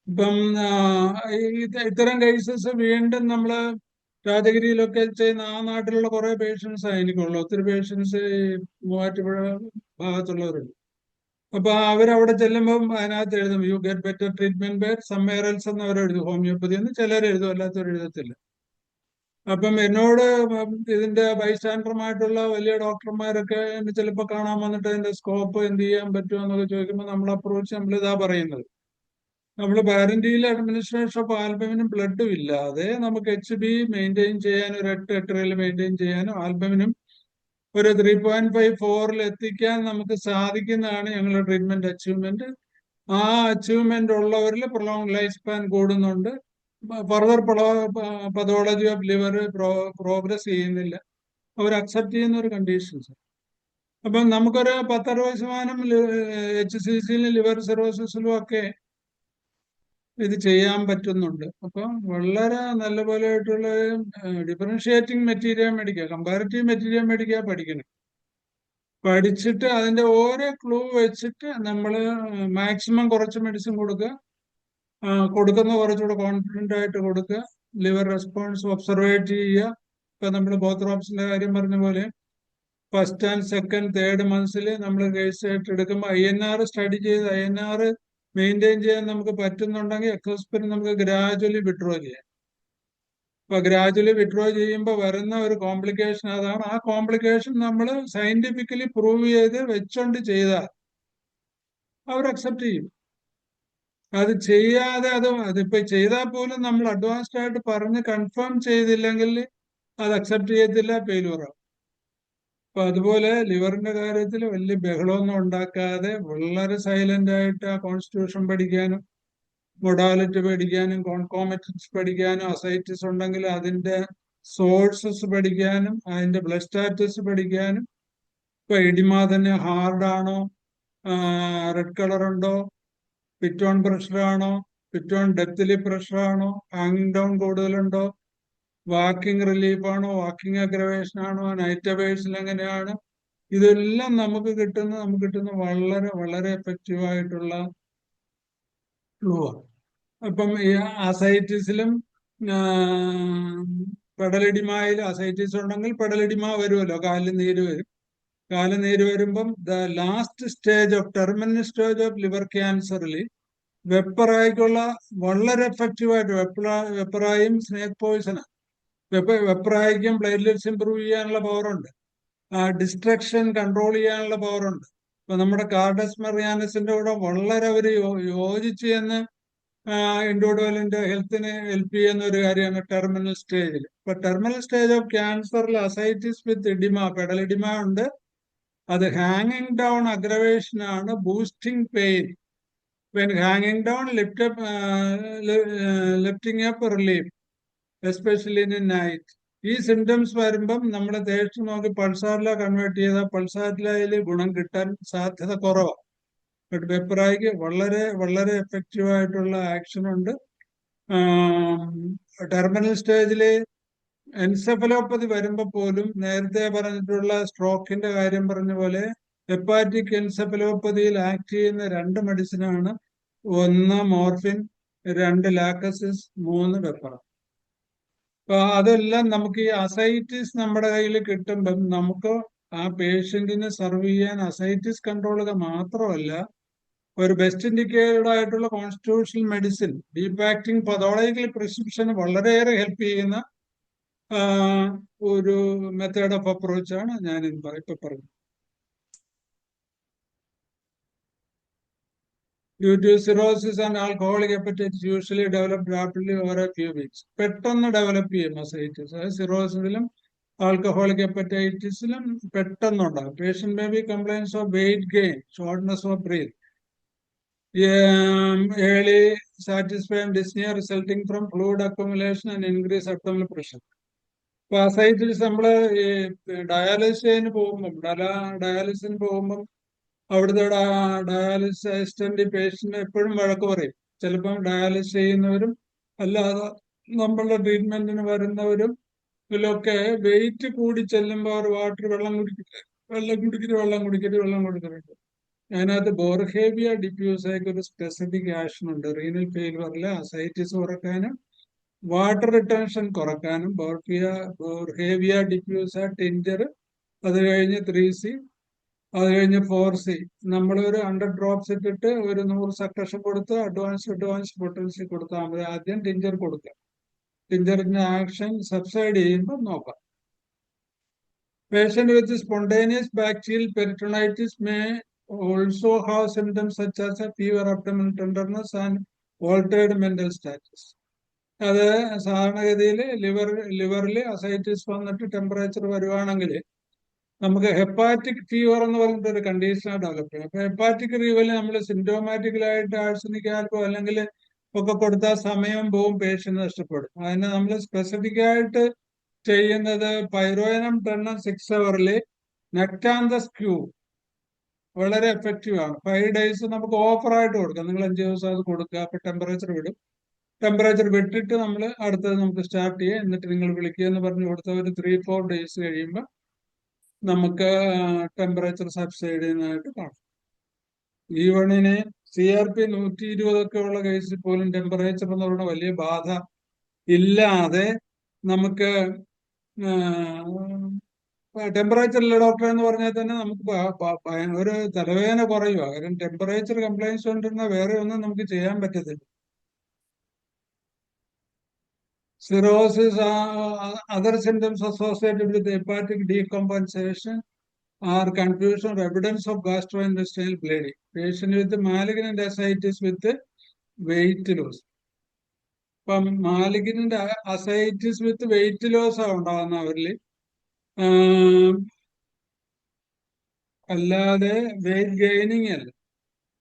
ഇപ്പം ഇത്തരം കേസസ് വീണ്ടും നമ്മൾ രാജഗിരിയിലൊക്കെ ചെയ്യുന്ന ആ നാട്ടിലുള്ള കുറെ പേഷ്യൻസ് എനിക്കുള്ളൂ. ഒത്തിരി പേഷ്യൻസ് മൂവാറ്റുപുഴ ഭാഗത്തുള്ളവരുണ്ട്. അപ്പൊ അവരവിടെ ചെല്ലുമ്പം അതിനകത്ത് എഴുതും you get better treatment where somewhere else എന്ന് അവരെഴുതും. ഹോമിയോപ്പതി എന്ന് ചിലർ എഴുതും, അല്ലാത്തവർ എഴുതത്തില്ല. അപ്പം എന്നോട് ഇതിന്റെ ബൈസ്റ്റാൻഡറുമായിട്ടുള്ള വലിയ ഡോക്ടർമാരൊക്കെ എന്നെ ചിലപ്പോൾ കാണാൻ വന്നിട്ട് അതിന്റെ സ്കോപ്പ് എന്ത് ചെയ്യാൻ പറ്റുമോ എന്നൊക്കെ ചോദിക്കുമ്പോൾ നമ്മൾ അപ്രോച്ച് നമ്മൾ ഇതാ പറയുന്നത്. നമ്മൾ പാരന്റീൽ അഡ്മിനിസ്ട്രേഷൻ ഓഫ് ആൽബമിനും ബ്ലഡും ഇല്ലാതെ നമുക്ക് HB മെയിൻറ്റെയിൻ ചെയ്യാനും ഒരു 8 മെയിൻറ്റെയിൻ ചെയ്യാനും ആൽബമിനും ഒരു 3.54 എത്തിക്കാൻ നമുക്ക് സാധിക്കുന്നതാണ് ഞങ്ങളുടെ ട്രീറ്റ്മെന്റ് അച്ചീവ്മെന്റ്. ആ അച്ചീവ്മെന്റ് ഉള്ളവരിൽ പ്രൊലോങ് ലൈഫ് സ്പാൻ കൂടുന്നുണ്ട്. Further pathology of liver progress ചെയ്യുന്നില്ല. അവർ അക്സെപ്റ്റ് ചെയ്യുന്ന ഒരു കണ്ടീഷൻസ്. അപ്പം നമുക്കൊരു 10-60% HCC-യിലും ലിവർ സിറോസിസിലും ഒക്കെ ഇത് ചെയ്യാൻ പറ്റുന്നുണ്ട്. അപ്പം വളരെ നല്ലപോലെ ആയിട്ടുള്ള ഡിഫറൻഷിയേറ്റിംഗ് മെറ്റീരിയൽ മേടിക്കുക, കമ്പാരിറ്റീവ് മെറ്റീരിയൽ മേടിക്കുക, പഠിക്കണം. പഠിച്ചിട്ട് അതിന്റെ ഓരോ ക്ലൂ വെച്ചിട്ട് നമ്മൾ മാക്സിമം കുറച്ച് മെഡിസിൻ കൊടുക്കുക, കൊടുക്കുന്ന കുറച്ചുകൂടെ കോൺഫിഡന്റ് ആയിട്ട് കൊടുക്കുക, ലിവർ റെസ്പോൺസ് ഒബ്സർവേറ്റ് ചെയ്യുക. ഇപ്പൊ നമ്മൾ ബോത്രോപ്സിന്റെ കാര്യം പറഞ്ഞ പോലെ ഫസ്റ്റ് ആൻഡ് സെക്കൻഡ് തേർഡ് മന്ത്സിൽ നമ്മൾ കേസ് ആയിട്ട് എടുക്കുമ്പോൾ INR സ്റ്റഡി ചെയ്ത് INR മെയിൻറ്റെയിൻ ചെയ്യാൻ നമുക്ക് പറ്റുന്നുണ്ടെങ്കിൽ എക്സോസ്പിരിൻ നമുക്ക് ഗ്രാജുവലി വിഡ്രോ ചെയ്യാം. അപ്പൊ ഗ്രാജുവലി വിഡ്രോ ചെയ്യുമ്പോൾ വരുന്ന ഒരു കോംപ്ലിക്കേഷൻ അതാണ്. ആ കോംപ്ലിക്കേഷൻ നമ്മൾ സയന്റിഫിക്കലി പ്രൂവ് ചെയ്ത് വെച്ചോണ്ട് ചെയ്താൽ അവർ അക്സെപ്റ്റ് ചെയ്യും. അത് ചെയ്യാതെ അതിപ്പോ ചെയ്താൽ പോലും നമ്മൾ അഡ്വാൻസ്ഡ് ആയിട്ട് പറഞ്ഞ് കൺഫേം ചെയ്തില്ലെങ്കിൽ അത് അക്സെപ്റ്റ് ചെയ്യത്തില്ല, ഫെയിലുവറാവും. അപ്പൊ അതുപോലെ ലിവറിന്റെ കാര്യത്തിൽ വലിയ ബഹളമൊന്നും ഉണ്ടാക്കാതെ വളരെ സൈലന്റ് ആയിട്ട് ആ കോൺസ്റ്റിറ്റ്യൂഷൻ പഠിക്കാനും മൊഡാലിറ്റി പഠിക്കാനും കോൺകോമറ്റൻസ് പഠിക്കാനും അസൈറ്റിസ് ഉണ്ടെങ്കിൽ അതിന്റെ സോഴ്സസ് പഠിക്കാനും അതിന്റെ ബ്ലഡ് സ്റ്റാറ്റസ് പഠിക്കാനും. ഇപ്പൊ എഡിമ തന്നെ ഹാർഡാണോ, റെഡ് കളർ ഉണ്ടോ, പിറ്റോൺ പ്രഷറാണോ, പിറ്റോൺ ഡെപ്തിലി പ്രഷറാണോ, ഹാങ്ങിങ് ഡൗൺ കൂടുതലുണ്ടോ, വാക്കിംഗ് റിലീഫാണോ, വാക്കിംഗ് അഗ്രവേഷൻ ആണോ, നൈറ്റ് അവേഴ്സിൽ എങ്ങനെയാണ്, ഇതെല്ലാം നമുക്ക് കിട്ടുന്ന വളരെ വളരെ എഫക്റ്റീവ് ആയിട്ടുള്ള ക്ലൂ ആണ്. അപ്പം ഈ അസൈറ്റിസിലും പെടലിഡിമായിൽ അസൈറ്റിസ് ഉണ്ടെങ്കിൽ പെടലിഡിമ വരുമല്ലോ, കാലിൽ നീര് വരും. കാല് നീര് വരുമ്പം the last stage of terminal stage of liver ക്യാൻസറിൽ വെപ്പറായിക്കുള്ള വളരെ എഫക്റ്റീവായിട്ട് വെപ്പറായും സ്നേക്ക് പോയിസണാണ്. വെപ്പറായിക്കും പ്ലേറ്റ്ലെറ്റ്സ് ഇംപ്രൂവ് ചെയ്യാനുള്ള പവറുണ്ട്, ഡിസ്ട്രക്ഷൻ കൺട്രോൾ ചെയ്യാനുള്ള പവറുണ്ട്. ഇപ്പൊ നമ്മുടെ കാർഡസ് മെറിയാനസിന്റെ കൂടെ വളരെ അവർ യോജിച്ച് എന്ന് ഇൻഡിവിജ്വലിന്റെ ഹെൽത്തിന് ഹെൽപ്പ് ചെയ്യുന്ന ഒരു കാര്യമാണ് ടെർമിനൽ സ്റ്റേജിൽ. ഇപ്പൊ ടെർമിനൽ സ്റ്റേജ് ഓഫ് ക്യാൻസറിൽ അസൈറ്റിസ് വിത്ത് എഡിമ, പെഡലിഡിമ ഉണ്ട്. അത് ഹാങ്ങിങ് ഡൗൺ അഗ്രവേഷൻ ആണ്, ബൂസ്റ്റിംഗ് പെയിൻ. വെൻ ഹാങ്ങിങ് down lifting up relief, especially in night. ഈ സിംറ്റംസ് വരുമ്പം നമ്മൾ തേച്ച് നോക്കി പൾസാറില കൺവേർട്ട് ചെയ്താൽ പൾസാറിലയിൽ ഗുണം കിട്ടാൻ സാധ്യത കുറവാണ്. ബട്ട് വെപ്പറായിക്ക് വളരെ വളരെ എഫക്റ്റീവ് ആയിട്ടുള്ള ആക്ഷൻ ഉണ്ട്. ടെർമിനൽ സ്റ്റേജില് എൻസെഫലോപ്പതി വരുമ്പോൾ പോലും നേരത്തെ പറഞ്ഞിട്ടുള്ള സ്ട്രോക്കിന്റെ കാര്യം പറഞ്ഞ പോലെ ഹെപ്പാറ്റിക് എൻസെഫലോപ്പതിയിൽ ആക്ട് ചെയ്യുന്ന 2 മെഡിസിനാണ്. 1 മോർഫിൻ, 2 ലാക്കസിസ്, 3 വെപ്പറ. അപ്പൊ അതെല്ലാം നമുക്ക് ഈ അസൈറ്റിസ് നമ്മുടെ കയ്യിൽ കിട്ടുമ്പം നമുക്ക് ആ പേഷ്യന്റിനെ സർവ് ചെയ്യാൻ അസൈറ്റിസ് കൺട്രോൾ മാത്രമല്ല ഒരു ബെസ്റ്റ് ഇൻഡിക്കേറ്റഡ് ആയിട്ടുള്ള constitutional medicine deep acting pathological പ്രിസ്ക്രിപ്ഷന് വളരെയേറെ ഹെൽപ്പ് ചെയ്യുന്ന ഒരു മെത്തേഡ് ഓഫ് അപ്രോച്ചാണ് ഞാൻ ഇപ്പൊ പറഞ്ഞത്. Due to cirrhosis and alcoholic hepatitis usually develop rapidly over a few weeks. പെട്ടെന്ന് ഡെവലപ്പ് ചെയ്യും അസൈറ്റിസ്. സിറോസിസിലും ആൽക്കഹോളിക് ഹെപ്പറ്റൈറ്റിസിലും പെട്ടെന്നുണ്ടാകും. Patient may be complains of weight gain, shortness of breath, early satisfying dyspnea resulting from fluid accumulation and increased abdominal pressure. ഇപ്പൊ അസൈറ്റിസ് നമ്മള് ഈ ഡയാലിസിന് പോകുമ്പോൾ അവിടുത്തെ ഡയാലിസിസ് അസിസ്റ്റന്റ് പേഷ്യന്റ് എപ്പോഴും വഴക്ക് പറയും. ചിലപ്പം ഡയാലിസിസ് ചെയ്യുന്നവരും അല്ലാതെ നമ്മളുടെ ട്രീറ്റ്മെന്റിന് വരുന്നവരും ഇതിലൊക്കെ വെയിറ്റ് കൂടി ചെല്ലുമ്പോൾ അവർ വെള്ളം കുടിക്കരുത്. അതിനകത്ത് ബോർഹേവിയ ഡിഫ്യൂസയ്ക്ക് ഒരു സ്പെസിഫിക് ആക്ഷൻ ഉണ്ട്. റീനൽ ഫെയിലിയറിലെ അസൈറ്റിസ് കുറക്കാനും വാട്ടർ റിട്ടൻഷൻ കുറക്കാനും ബോർഹേവിയ ഡിഫ്യൂസ ടിഞ്ചർ, അത് കഴിഞ്ഞ് 3C, അത് കഴിഞ്ഞ് 4C. നമ്മളൊരു 100 ഡ്രോപ്സ് ഇട്ടിട്ട് ഒരു 100 സക്ഷൻ കൊടുത്ത് അഡ്വാൻസ് പൊട്ടൻസി കൊടുത്താൽ മതി. ആദ്യം ടിഞ്ചർ കൊടുക്കുക. ടിഞ്ചറിന്റെ ആക്ഷൻ സബ്സൈഡ് ചെയ്യുമ്പോൾ നോക്കാം. Patient with spontaneous bacterial peritonitis may also have symptoms such as fever, abdominal tenderness and altered mental status. അത് സാധാരണഗതിയിൽ ലിവറിൽ അസൈറ്റിസ് വന്നിട്ട് ടെമ്പറേച്ചർ വരുവാണെങ്കിൽ നമുക്ക് ഹെപ്പാറ്റിക് ഫീവർ എന്ന് പറഞ്ഞിട്ട് ഒരു കണ്ടീഷനാണ് ഡെവലപ്പ് ചെയ്യും. അപ്പൊ ഹെപ്പാറ്റിക് ഫീവറിൽ നമ്മൾ സിംറ്റോമാറ്റിക്കലായിട്ട് ആഴ്സനിക് ആൽക്കോ അല്ലെങ്കിൽ ഒക്കെ കൊടുത്താൽ സമയം പോവും, പേഷ്യന്റ് നഷ്ടപ്പെടും. അതിന് നമ്മൾ സ്പെസിഫിക് ആയിട്ട് ചെയ്യുന്നത് പൈറോയനം 10 6 ഹവറിൽ നെക്ടാന്തസ് ക്യൂ വളരെ എഫക്റ്റീവ് ആണ്. 5 days നമുക്ക് ഓഫറായിട്ട് കൊടുക്കാം. നിങ്ങൾ 5 ദിവസം അത് കൊടുക്കുക. അപ്പൊ ടെമ്പറേച്ചർ വിടും. ടെമ്പറേച്ചർ വിട്ടിട്ട് നമ്മൾ അടുത്തത് നമുക്ക് സ്റ്റാർട്ട് ചെയ്യാം. എന്നിട്ട് നിങ്ങൾ വിളിക്കുക എന്ന് പറഞ്ഞു കൊടുത്ത ഒരു 3-4 days കഴിയുമ്പോൾ നമുക്ക് ടെമ്പറേച്ചർ സബ്സൈഡ് ചെയ്യുന്നതായിട്ട് കാണാം. ഈവണിന് CRP 120 ഉള്ള കേസിൽ പോലും ടെമ്പറേച്ചർ എന്ന് പറയുന്ന വലിയ ബാധ ഇല്ലാതെ നമുക്ക് ടെമ്പറേച്ചർ ഇല്ല ഡോക്ടർ എന്ന് പറഞ്ഞാൽ തന്നെ നമുക്ക് ഒരു തലവേദന കുറയുക. കാരണം ടെമ്പറേച്ചർ കംപ്ലൈൻസ് കൊണ്ടിരുന്ന വേറെ ഒന്നും നമുക്ക് ചെയ്യാൻ പറ്റത്തില്ല. Cirrhosis, other symptoms associated with hepatic decompensation are confusion or evidence of gastrointestinal bleeding. Patient with malignant ascites with weight loss. ഇപ്പം മാലിഗ്നന്റ് അസൈറ്റിസ് വിത്ത് വെയിറ്റ് ലോസ് ഉണ്ടാകുന്നവരിൽ അല്ലാതെ വെയിറ്റ് ഗെയിനിങ് അല്ല.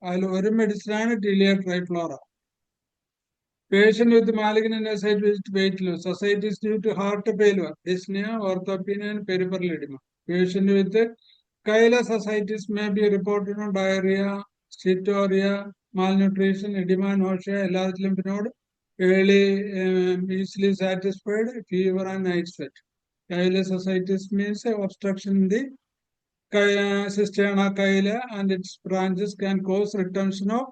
അതിൽ ഒരു മെഡിസിനാണ് ടിലിയ ട്രൈഫ്ലോറ. Patient with malignant ascites with weight loss, ascites due to heart failure, dyspnea, orthopenia, and peripheral edema. Patient with chylous ascites may be reported on diarrhea, steatorrhea, malnutrition, edema, nausea, enlarged lymph node, early easily satisfied, fever, and night sweat. Chylous ascites means obstruction in the cisterna chyla and its branches can cause retention of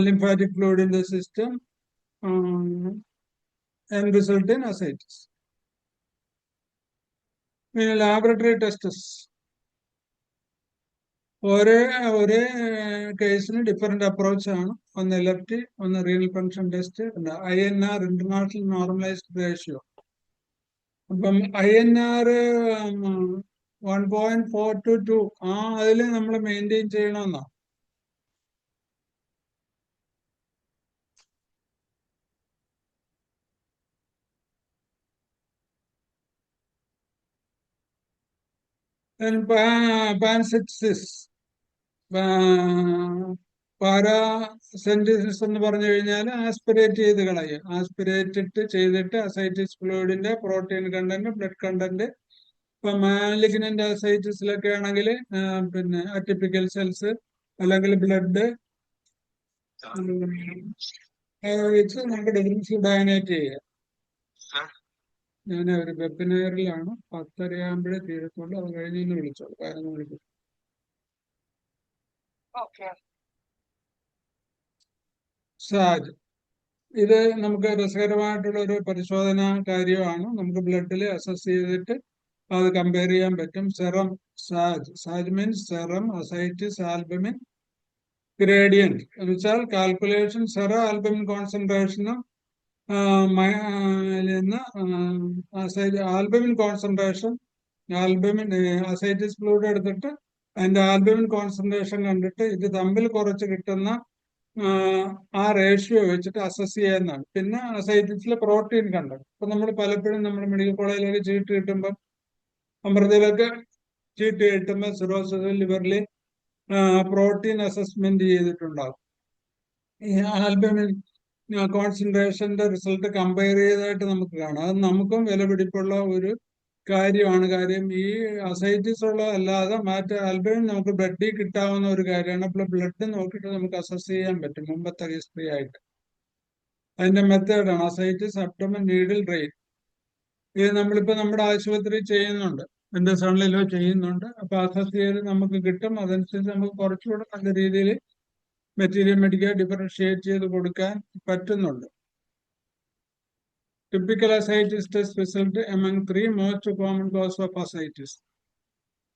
lymphatic fluid in the system and result in ascites. In laboratory tests, ഒരേ കേസിന് ഡിഫറെന്റ് അപ്രോച്ച് ആണ്. ഒന്ന് LFT, ഒന്ന് renal function test, INR international normalised ratio. അപ്പം INR 1.4 to 2 അതിൽ നമ്മൾ മെയിൻറ്റെയിൻ ചെയ്യണമെന്നാണ്. പാൻസെപ്സിസ്, പാരാസെന്റിസിസ് എന്ന് പറഞ്ഞു കഴിഞ്ഞാൽ ആസ്പിറേറ്റ് ചെയ്ത് കളയുക. ആസ്പിറേറ്റ് ചെയ്തിട്ട് അസൈറ്റിസ് ഫ്ലൂയിഡിന്റെ പ്രോട്ടീൻ കണ്ടന്റ്, ബ്ലഡ് കണ്ടന്റ്. ഇപ്പൊ മാലിഗ്നന്റ് അസൈറ്റിസിലൊക്കെ ആണെങ്കിൽ പിന്നെ അറ്റിപ്പിക്കൽ സെൽസ് അല്ലെങ്കിൽ ബ്ലഡ് വെച്ച് നമുക്ക് ഡിഫറൻഷ്യൽ ഡയനേറ്റ് ചെയ്യുക. ഞാൻ ഒരു വെബിനാറിലാണ് 10:30 തീരത്തുള്ളൂ. അത് കഴിഞ്ഞ് വിളിച്ചോളൂ. 11 മണിക്ക്. സാജ്, ഇത് നമുക്ക് രസകരമായിട്ടുള്ള ഒരു പരിശോധന കാര്യമാണ്. നമുക്ക് ബ്ലഡിൽ അസസ് ചെയ്തിട്ട് അത് കമ്പയർ ചെയ്യാൻ പറ്റും. Serum SAAG means serum ascites albumin gradient എന്ന് വെച്ചാൽ കാൽക്കുലേഷൻ സെറ ആൽബമിൻ കോൺസെൻട്രേഷനും albumin concentration albumin ascites fluid എടുത്തിട്ട് അതിന്റെ ആൽബമിൻ കോൺസെൻട്രേഷൻ കണ്ടിട്ട് ഇത് തമ്മിൽ കുറച്ച് കിട്ടുന്ന ആ റേഷ്യോ വെച്ചിട്ട് അസസ് ചെയ്യാവുന്നതാണ്. പിന്നെ അസൈറ്റിസിലെ പ്രോട്ടീൻ കണ്ടത്. ഇപ്പൊ നമ്മൾ പലപ്പോഴും നമ്മൾ മെഡിക്കൽ കോളേജിലൊക്കെ ചീട്ട് കിട്ടുമ്പോൾ അമൃതയിലൊക്കെ ചീട്ട് കിട്ടുമ്പോൾ സിറോസിസ് ലിവറിൽ പ്രോട്ടീൻ അസസ്മെന്റ് ചെയ്തിട്ടുണ്ടാകും. ഈ ആൽബമിൻ കോൺസെൻട്രേഷന്റെ റിസൾട്ട് കമ്പയർ ചെയ്തതായിട്ട് നമുക്ക് കാണാം. അത് നമുക്കും വിലപിടിപ്പുള്ള ഒരു കാര്യമാണ്. കാര്യം ഈ അസൈറ്റിസ് ഉള്ള അല്ലാതെ മറ്റേ ആൽബമിൻ നമുക്ക് ബ്ലഡിൽ കിട്ടാവുന്ന ഒരു കാര്യമാണ്. അപ്പോൾ ബ്ലഡ് നോക്കിയിട്ട് നമുക്ക് അസസ് ചെയ്യാൻ പറ്റും മുമ്പത്തെ ഹിസ്റ്ററി ആയിട്ട്. അതിന്റെ മെത്തേഡാണ് അസൈറ്റിസ് അബ്ഡമൻ നീഡിൽ ഡ്രെയിൻ. ഇത് നമ്മളിപ്പോ നമ്മുടെ ആശുപത്രി ചെയ്യുന്നുണ്ട്, എന്റെ സണ്ണിലോ ചെയ്യുന്നുണ്ട്. അപ്പൊ അസസ് ചെയ്ത് നമുക്ക് കിട്ടും. അതനുസരിച്ച് നമുക്ക് കുറച്ചുകൂടെ നല്ല രീതിയിൽ മെറ്റീരിയൽ മേടിക്കുക, ഡിഫറൻഷിയേറ്റ് ചെയ്ത് കൊടുക്കാൻ പറ്റുന്നുണ്ട്. Typical ascites test result among 3 most common cause of ascites.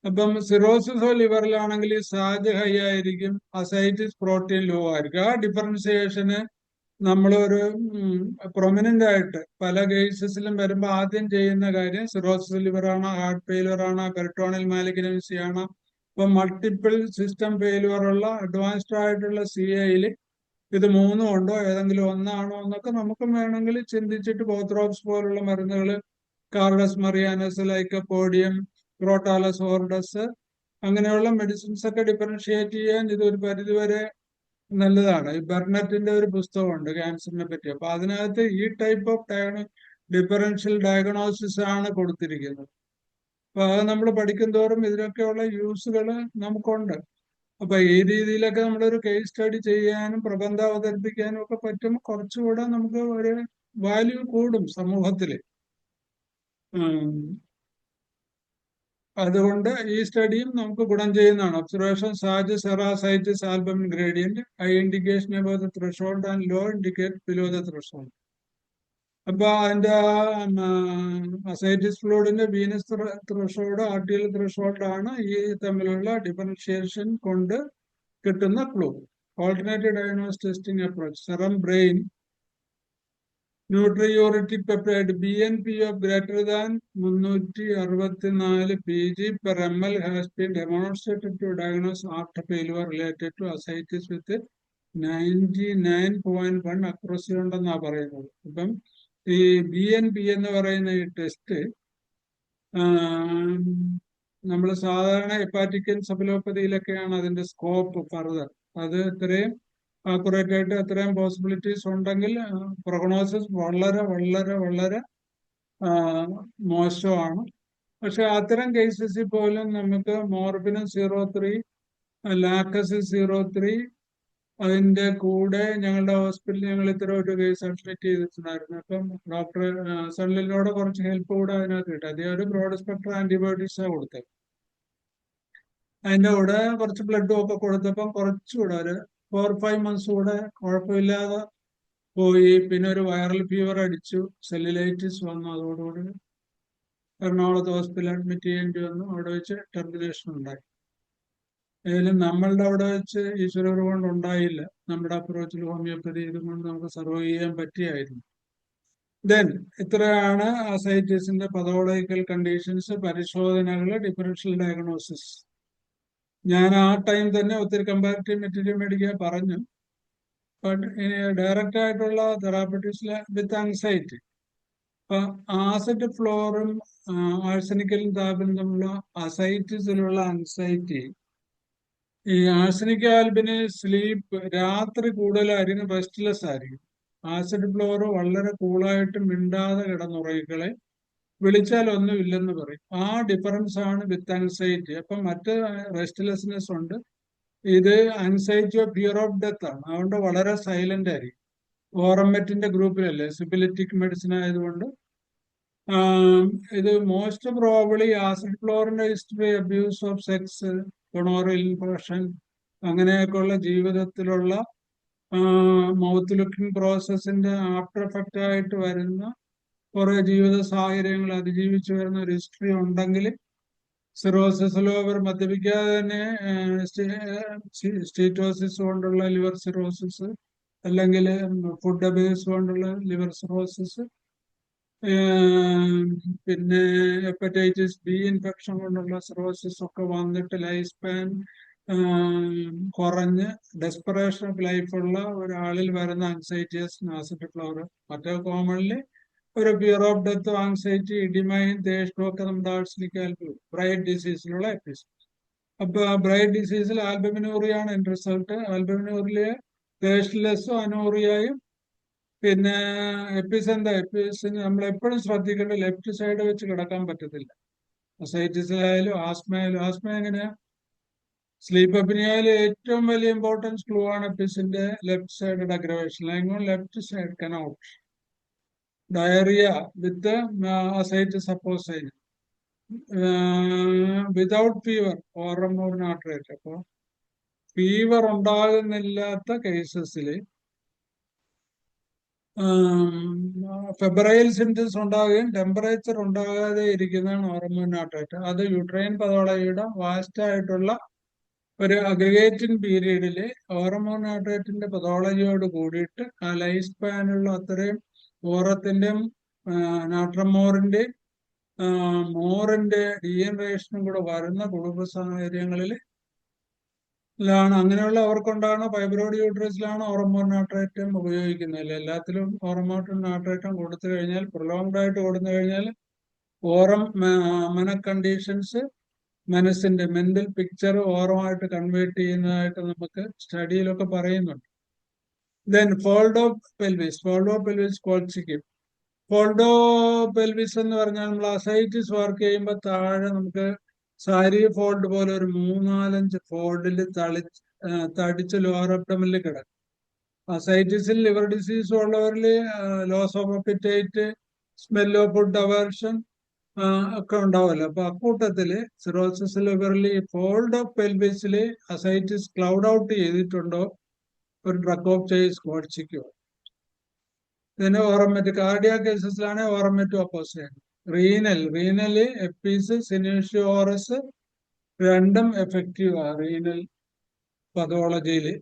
അപ്പം സിറോസിസോ ലിവറിലാണെങ്കിൽ സാജ് ഹൈ ആയിരിക്കും, അസൈറ്റിസ് പ്രോട്ടീൻ ലോ ആയിരിക്കും. ആ ഡിഫറൻസിയേഷന് നമ്മളൊരു പ്രൊമിനന്റ് ആയിട്ട് പല കേസസിലും വരുമ്പോൾ ആദ്യം ചെയ്യുന്ന കാര്യം സിറോസിസ് ലിവർ ആണോ, ഹാർട്ട് ഫെയിലുവർ ആണോ, പെരിട്ടോണിയൽ മാലിഗ്നൻസി ആണോ. ഇപ്പൊ മൾട്ടിപ്പിൾ സിസ്റ്റം ഫെയിലുവർ ഉള്ള അഡ്വാൻസ്ഡ് ആയിട്ടുള്ള CAയിൽ ഇത് മൂന്നും ഉണ്ടോ, ഏതെങ്കിലും ഒന്നാണോ എന്നൊക്കെ നമുക്കും വേണമെങ്കിൽ ചിന്തിച്ചിട്ട് ബോത്രോപ്സ് പോലുള്ള മരുന്നുകൾ, കാർഡസ് മറിയാനസ്, ലൈക്കോപോഡിയം, ക്രോട്ടാലസ് ഹോർഡസ്, അങ്ങനെയുള്ള മെഡിസിൻസ് ഒക്കെ ഡിഫറൻഷിയേറ്റ് ചെയ്യാൻ ഇത് ഒരു പരിധിവരെ നല്ലതാണ്. ഈ ബെർണറ്റിന്റെ ഒരു പുസ്തകമുണ്ട് ക്യാൻസറിനെ പറ്റി. അപ്പൊ അതിനകത്ത് ഈ ടൈപ്പ് ഓഫ് ഡിഫറൻഷ്യൽ ഡയഗ്നോസിസ് ആണ് കൊടുത്തിരിക്കുന്നത്. അപ്പൊ അത് നമ്മൾ പഠിക്കും തോറും ഇതിനൊക്കെയുള്ള യൂസുകൾ നമുക്കുണ്ട്. അപ്പൊ ഈ രീതിയിലൊക്കെ നമ്മളൊരു കേസ് സ്റ്റഡി ചെയ്യാനും പ്രബന്ധം അവതരിപ്പിക്കാനും ഒക്കെ പറ്റും. കുറച്ചുകൂടെ നമുക്ക് ഒരു വാല്യൂ കൂടും സമൂഹത്തില്. അതുകൊണ്ട് ഈ സ്റ്റഡിയും നമുക്ക് ഗുണം ചെയ്യുന്നതാണ്. Observation SAAG serum ascites albumin gradient, high indication above the threshold and low indicate below the threshold. അപ്പൊ അതിന്റെ അസൈറ്റിസ് ഫ്ലൂയിഡിന്റെ വീനസ് ത്രെഷോൾഡ്, ആർട്ടിയൽ ത്രെഷോൾഡ് ആണ് ഈ തമ്മിലുള്ള ഡിഫറൻഷിയേഷൻ കൊണ്ട് കിട്ടുന്ന clue. Alternative diagnose testing approach serum brain natriuretic peptide BNP of greater than 364 pg/ml has been demonstrated to diagnose heart failure related to ascites with 99.1 accuracy ഉണ്ടെന്നാണ് പറയുന്നത്. ഇപ്പം ഈ BNP എന്ന് പറയുന്ന ഈ ടെസ്റ്റ് നമ്മൾ സാധാരണ ഹെപ്പാറ്റിക് എൻസെഫലോപ്പതിയിലൊക്കെയാണ് അതിന്റെ സ്കോപ്പ് ഫർദർ. അത് ഇത്രയും ആക്യുറേറ്റ് ആയിട്ട് അത്രയും പോസിബിലിറ്റീസ് ഉണ്ടെങ്കിൽ പ്രൊഗ്നോസിസ് വളരെ വളരെ വളരെ മോശമാണ്. പക്ഷെ അത്തരം കേസസിൽ പോലും നമുക്ക് മോർബിനും 0.3, ലാക്കസിസ് 0.3, അതിന്റെ കൂടെ ഞങ്ങളുടെ ഹോസ്പിറ്റലിൽ ഞങ്ങൾ ഇത്തരം ഒരു കേസ് അഡ്മിറ്റ് ചെയ്തിട്ടുണ്ടായിരുന്നു. അപ്പം ഡോക്ടർ സണ്ണിലിനോട് കുറച്ച് ഹെൽപ്പ് കൂടെ അതിനകത്ത് കിട്ടും. അദ്ദേഹം ഒരു ബ്രോഡ് സ്പെക്ട്രം ആന്റിബയോട്ടിക്സാണ് കൊടുത്തത്. അതിന്റെ കൂടെ കുറച്ച് ബ്ലഡും ഒക്കെ കൊടുത്തപ്പം കുറച്ചുകൂടെ ഒരു 4-5 months കൂടെ കുഴപ്പമില്ലാതെ പോയി. പിന്നെ ഒരു വൈറൽ ഫീവർ അടിച്ചു, സെല്ലുലൈറ്റിസ് വന്നു. അതോടുകൂടി എറണാകുളത്ത് ഹോസ്പിറ്റലിൽ അഡ്മിറ്റ് ചെയ്യേണ്ടി വന്നു. അവിടെ വെച്ച് ടെർമിനേഷൻ ഉണ്ടായി. ഏതായാലും നമ്മളുടെ അവിടെ വെച്ച് ഈശ്വര കൊണ്ട് ഉണ്ടായില്ല. നമ്മുടെ അപ്രോച്ചിൽ ഹോമിയോപ്പതി ഇതുകൊണ്ട് നമുക്ക് സർവൈവ് ചെയ്യാൻ പറ്റിയായിരുന്നു. ദെൻ ഇത്രയാണ് അസൈറ്റിസിന്റെ പതോളജിക്കൽ കണ്ടീഷൻസ്, പരിശോധനകൾ, ഡിഫറൻഷ്യൽ ഡയഗ്നോസിസ്. ഞാൻ ആ ടൈം തന്നെ ഒത്തിരി കമ്പാരിറ്റീവ് മെറ്റീരിയൽ മേടിക്കാൻ പറഞ്ഞു. ബട്ട് ഡയറക്റ്റ് ആയിട്ടുള്ള തെറാപ്പറ്റിക്സിലെ വിത്ത് ആൻസൈറ്റി. അപ്പൊ ആസിഡ് ഫ്ലോറും ആഴ്സനിക്കലും താപനും തമ്മിലുള്ള അസൈറ്റിസിലുള്ള ആൻസൈറ്റി, ഈ ആഴ്സനിക് ആൽബിന് സ്ലീപ്പ് രാത്രി കൂടുതലായിരിക്കും, റെസ്റ്റ്ലെസ് ആയിരിക്കും. ആസിഡ് ഫ്ലോറ് വളരെ കൂളായിട്ട് മിണ്ടാതെ കിടന്നുറയിക്കളെ, വിളിച്ചാൽ ഒന്നുമില്ലെന്ന് പറയും. ആ ഡിഫറൻസ് ആണ് വിത്ത് ആൻസൈറ്റി. അപ്പം മറ്റ് റെസ്റ്റ്ലെസ്നെസ് ഉണ്ട്, ഇത് anxiety of fear of death ആണ്. അതുകൊണ്ട് വളരെ സൈലന്റ് ആയിരിക്കും. ഓറമെറ്റിന്റെ ഗ്രൂപ്പിലല്ലേ, സിബിലിറ്റിക് മെഡിസിൻ ആയതുകൊണ്ട്. ഇത് മോസ്റ്റ് പ്രോബബ്ലി ആസിഡ് ഫ്ലോറിന്റെ history, abuse of sex, gonorrhoeal infection, അങ്ങനെയൊക്കെയുള്ള ജീവിതത്തിലുള്ള മൗത്ത് ലുക്കിംഗ് പ്രോസസ്സിന്റെ ആഫ്റ്റർ എഫക്റ്റ് ആയിട്ട് വരുന്ന കുറെ ജീവിത സാഹചര്യങ്ങൾ അതിജീവിച്ചു വരുന്ന ഒരു ഹിസ്റ്ററി ഉണ്ടെങ്കിൽ സിറോസിസിലോ അവർ മദ്യപിക്കാതെ തന്നെ സ്റ്റീറ്റോസിസ് കൊണ്ടുള്ള ലിവർ സിറോസിസ്, അല്ലെങ്കിൽ ഫുഡ് അബ്യൂസ് കൊണ്ടുള്ള ലിവർ സിറോസിസ്, പിന്നെ ഹെപ്പറ്റൈറ്റിസ് ബി ഇൻഫെക്ഷൻ കൊണ്ടുള്ള സിറോസിസ് ഒക്കെ വന്നിട്ട് ലൈഫ് സ്പാൻ കുറഞ്ഞ് ഡെസ്പറേഷൻ ഓഫ് ലൈഫുള്ള ഒരാളിൽ വരുന്ന ആൻസൈറ്റിയസ് ആസിഡ് ഫ്ലവർ. മറ്റേ കോമൺലി ഒരു ഫിയർ ഓഫ് ഡെത്ത്, ആൻസൈറ്റി, ഇഡിമൈൻ, ദേഷ്യം ഒക്കെ നമ്മുടെ ആഴ്ചയിലേക്ക് ബ്രൈറ്റ് ഡിസീസിലുള്ള എപ്പിസ്. അപ്പൊ ബ്രൈറ്റ് ഡിസീസിൽ ആൽബമിനൂറിയാണ് എൻ റിസൾട്ട്. ആൽബമിനൂറിലെ തേഷ്ലെസ്സും അനൂറിയായും പിന്നെ എപ്പിസിന് നമ്മൾ എപ്പോഴും ശ്രദ്ധിക്കേണ്ട ലെഫ്റ്റ് സൈഡ് വെച്ച് കിടക്കാൻ പറ്റത്തില്ല. അസൈറ്റിസിലായാലും ആസ്മയായാലും. ആസ്മ എങ്ങനെയാ? സ്ലീപ്പ് അപ്നിയയിലെ ഏറ്റവും വലിയ ഇമ്പോർട്ടൻസ് ക്ലൂ ആണ് എപ്പിസിന്റെ left side aggravation. Left side cannot. Diarrhoea with ascites അപ്പോസൈൻ വിതൗട്ട് ഫീവർ ഓറം മോർ നോട്ട് റേറ്റ്. അപ്പൊ ഫീവർ ഉണ്ടാകുന്നില്ലാത്ത കേസസിൽ ഫെബ്രൈൽ സിംറ്റംസ് ഉണ്ടാകുകയും ടെമ്പറേച്ചർ ഉണ്ടാകാതെ ഇരിക്കുന്നതാണ് ഓർമോനാട്രേറ്റ്. അത് യൂട്രൈൻ പതോളജിയുടെ വാസ്റ്റ് ആയിട്ടുള്ള ഒരു അഗ്രിഗേറ്റിംഗ് പീരീഡില് ഓർമോനാട്രേറ്റിന്റെ പതോളജിയോട് കൂടിയിട്ട് ആ ലൈഫ് സ്പാനുള്ള അത്രയും ഓറത്തിന്റെയും നാട്രമോറിന്റെയും മോറിന്റെ ഡീജനറേഷനും കൂടെ വരുന്ന കുടുംബ സാഹചര്യങ്ങളിൽ അങ്ങനെയുള്ള അവർക്കുണ്ടാകുന്ന ഫൈബ്രോയിഡ് യൂട്രസിലാണ് ഓറമോൺ നാട്രേറ്റം ഉപയോഗിക്കുന്നത്. എല്ലാത്തിലും ഓറമോൺ നാട്രേറ്റം കൊടുത്തു കഴിഞ്ഞാൽ, പ്രൊലോങ്ഡ് ആയിട്ട് കൊടുത്തു കഴിഞ്ഞാൽ കണ്ടീഷൻസ് മനസ്സിന്റെ മെന്റൽ പിക്ചർ ഓറമായിട്ട് കൺവേർട്ട് ചെയ്യുന്നതായിട്ട് നമുക്ക് സ്റ്റഡിയിലൊക്കെ പറയുന്നുണ്ട്. Then fold of pelvis. Fold of pelvis കോൾസിക്കും. ഫോൾഡോ പെൽവിസ് എന്ന് പറഞ്ഞാൽ നമ്മൾ അസൈറ്റിസ് വർക്ക് ചെയ്യുമ്പോൾ താഴെ നമുക്ക് സാരി ഫോൾഡ് പോലെ ഒരു 3-4 ഫോൾഡിൽ തടിച്ച് ലോവർ അബ്ഡമിനിൽ കിടക്കും. അസൈറ്റിസിൽ ലിവർ ഡിസീസ് ഉള്ളവരിൽ loss of appetite, smell of food aversion ഒക്കെ ഉണ്ടാവുമല്ലോ. അപ്പൊ അക്കൂട്ടത്തില് സിറോസിസ് ലിവറിൽ ഫോൾഡ് ഓഫ് പെൽവിസില് അസൈറ്റിസ് ക്ലൗഡ് ഔട്ട് ചെയ്തിട്ടുണ്ടോ ഒരു ഡ്രഗ് ഓഫ് ചോയ്സ് കോഴ്ചിക്കോ. ഇതിന് ഓറമെറ്റ് കാർഡിയാക് കേസസിലാണ് ഓറമെറ്റ് ഓപ്പോസിറ്റ്. റീനല് എപ്പീസ് സിനൂഷ്യോറസ് രണ്ടും എഫക്റ്റീവ് ആണ് റീനൽ പതോളജിയില്.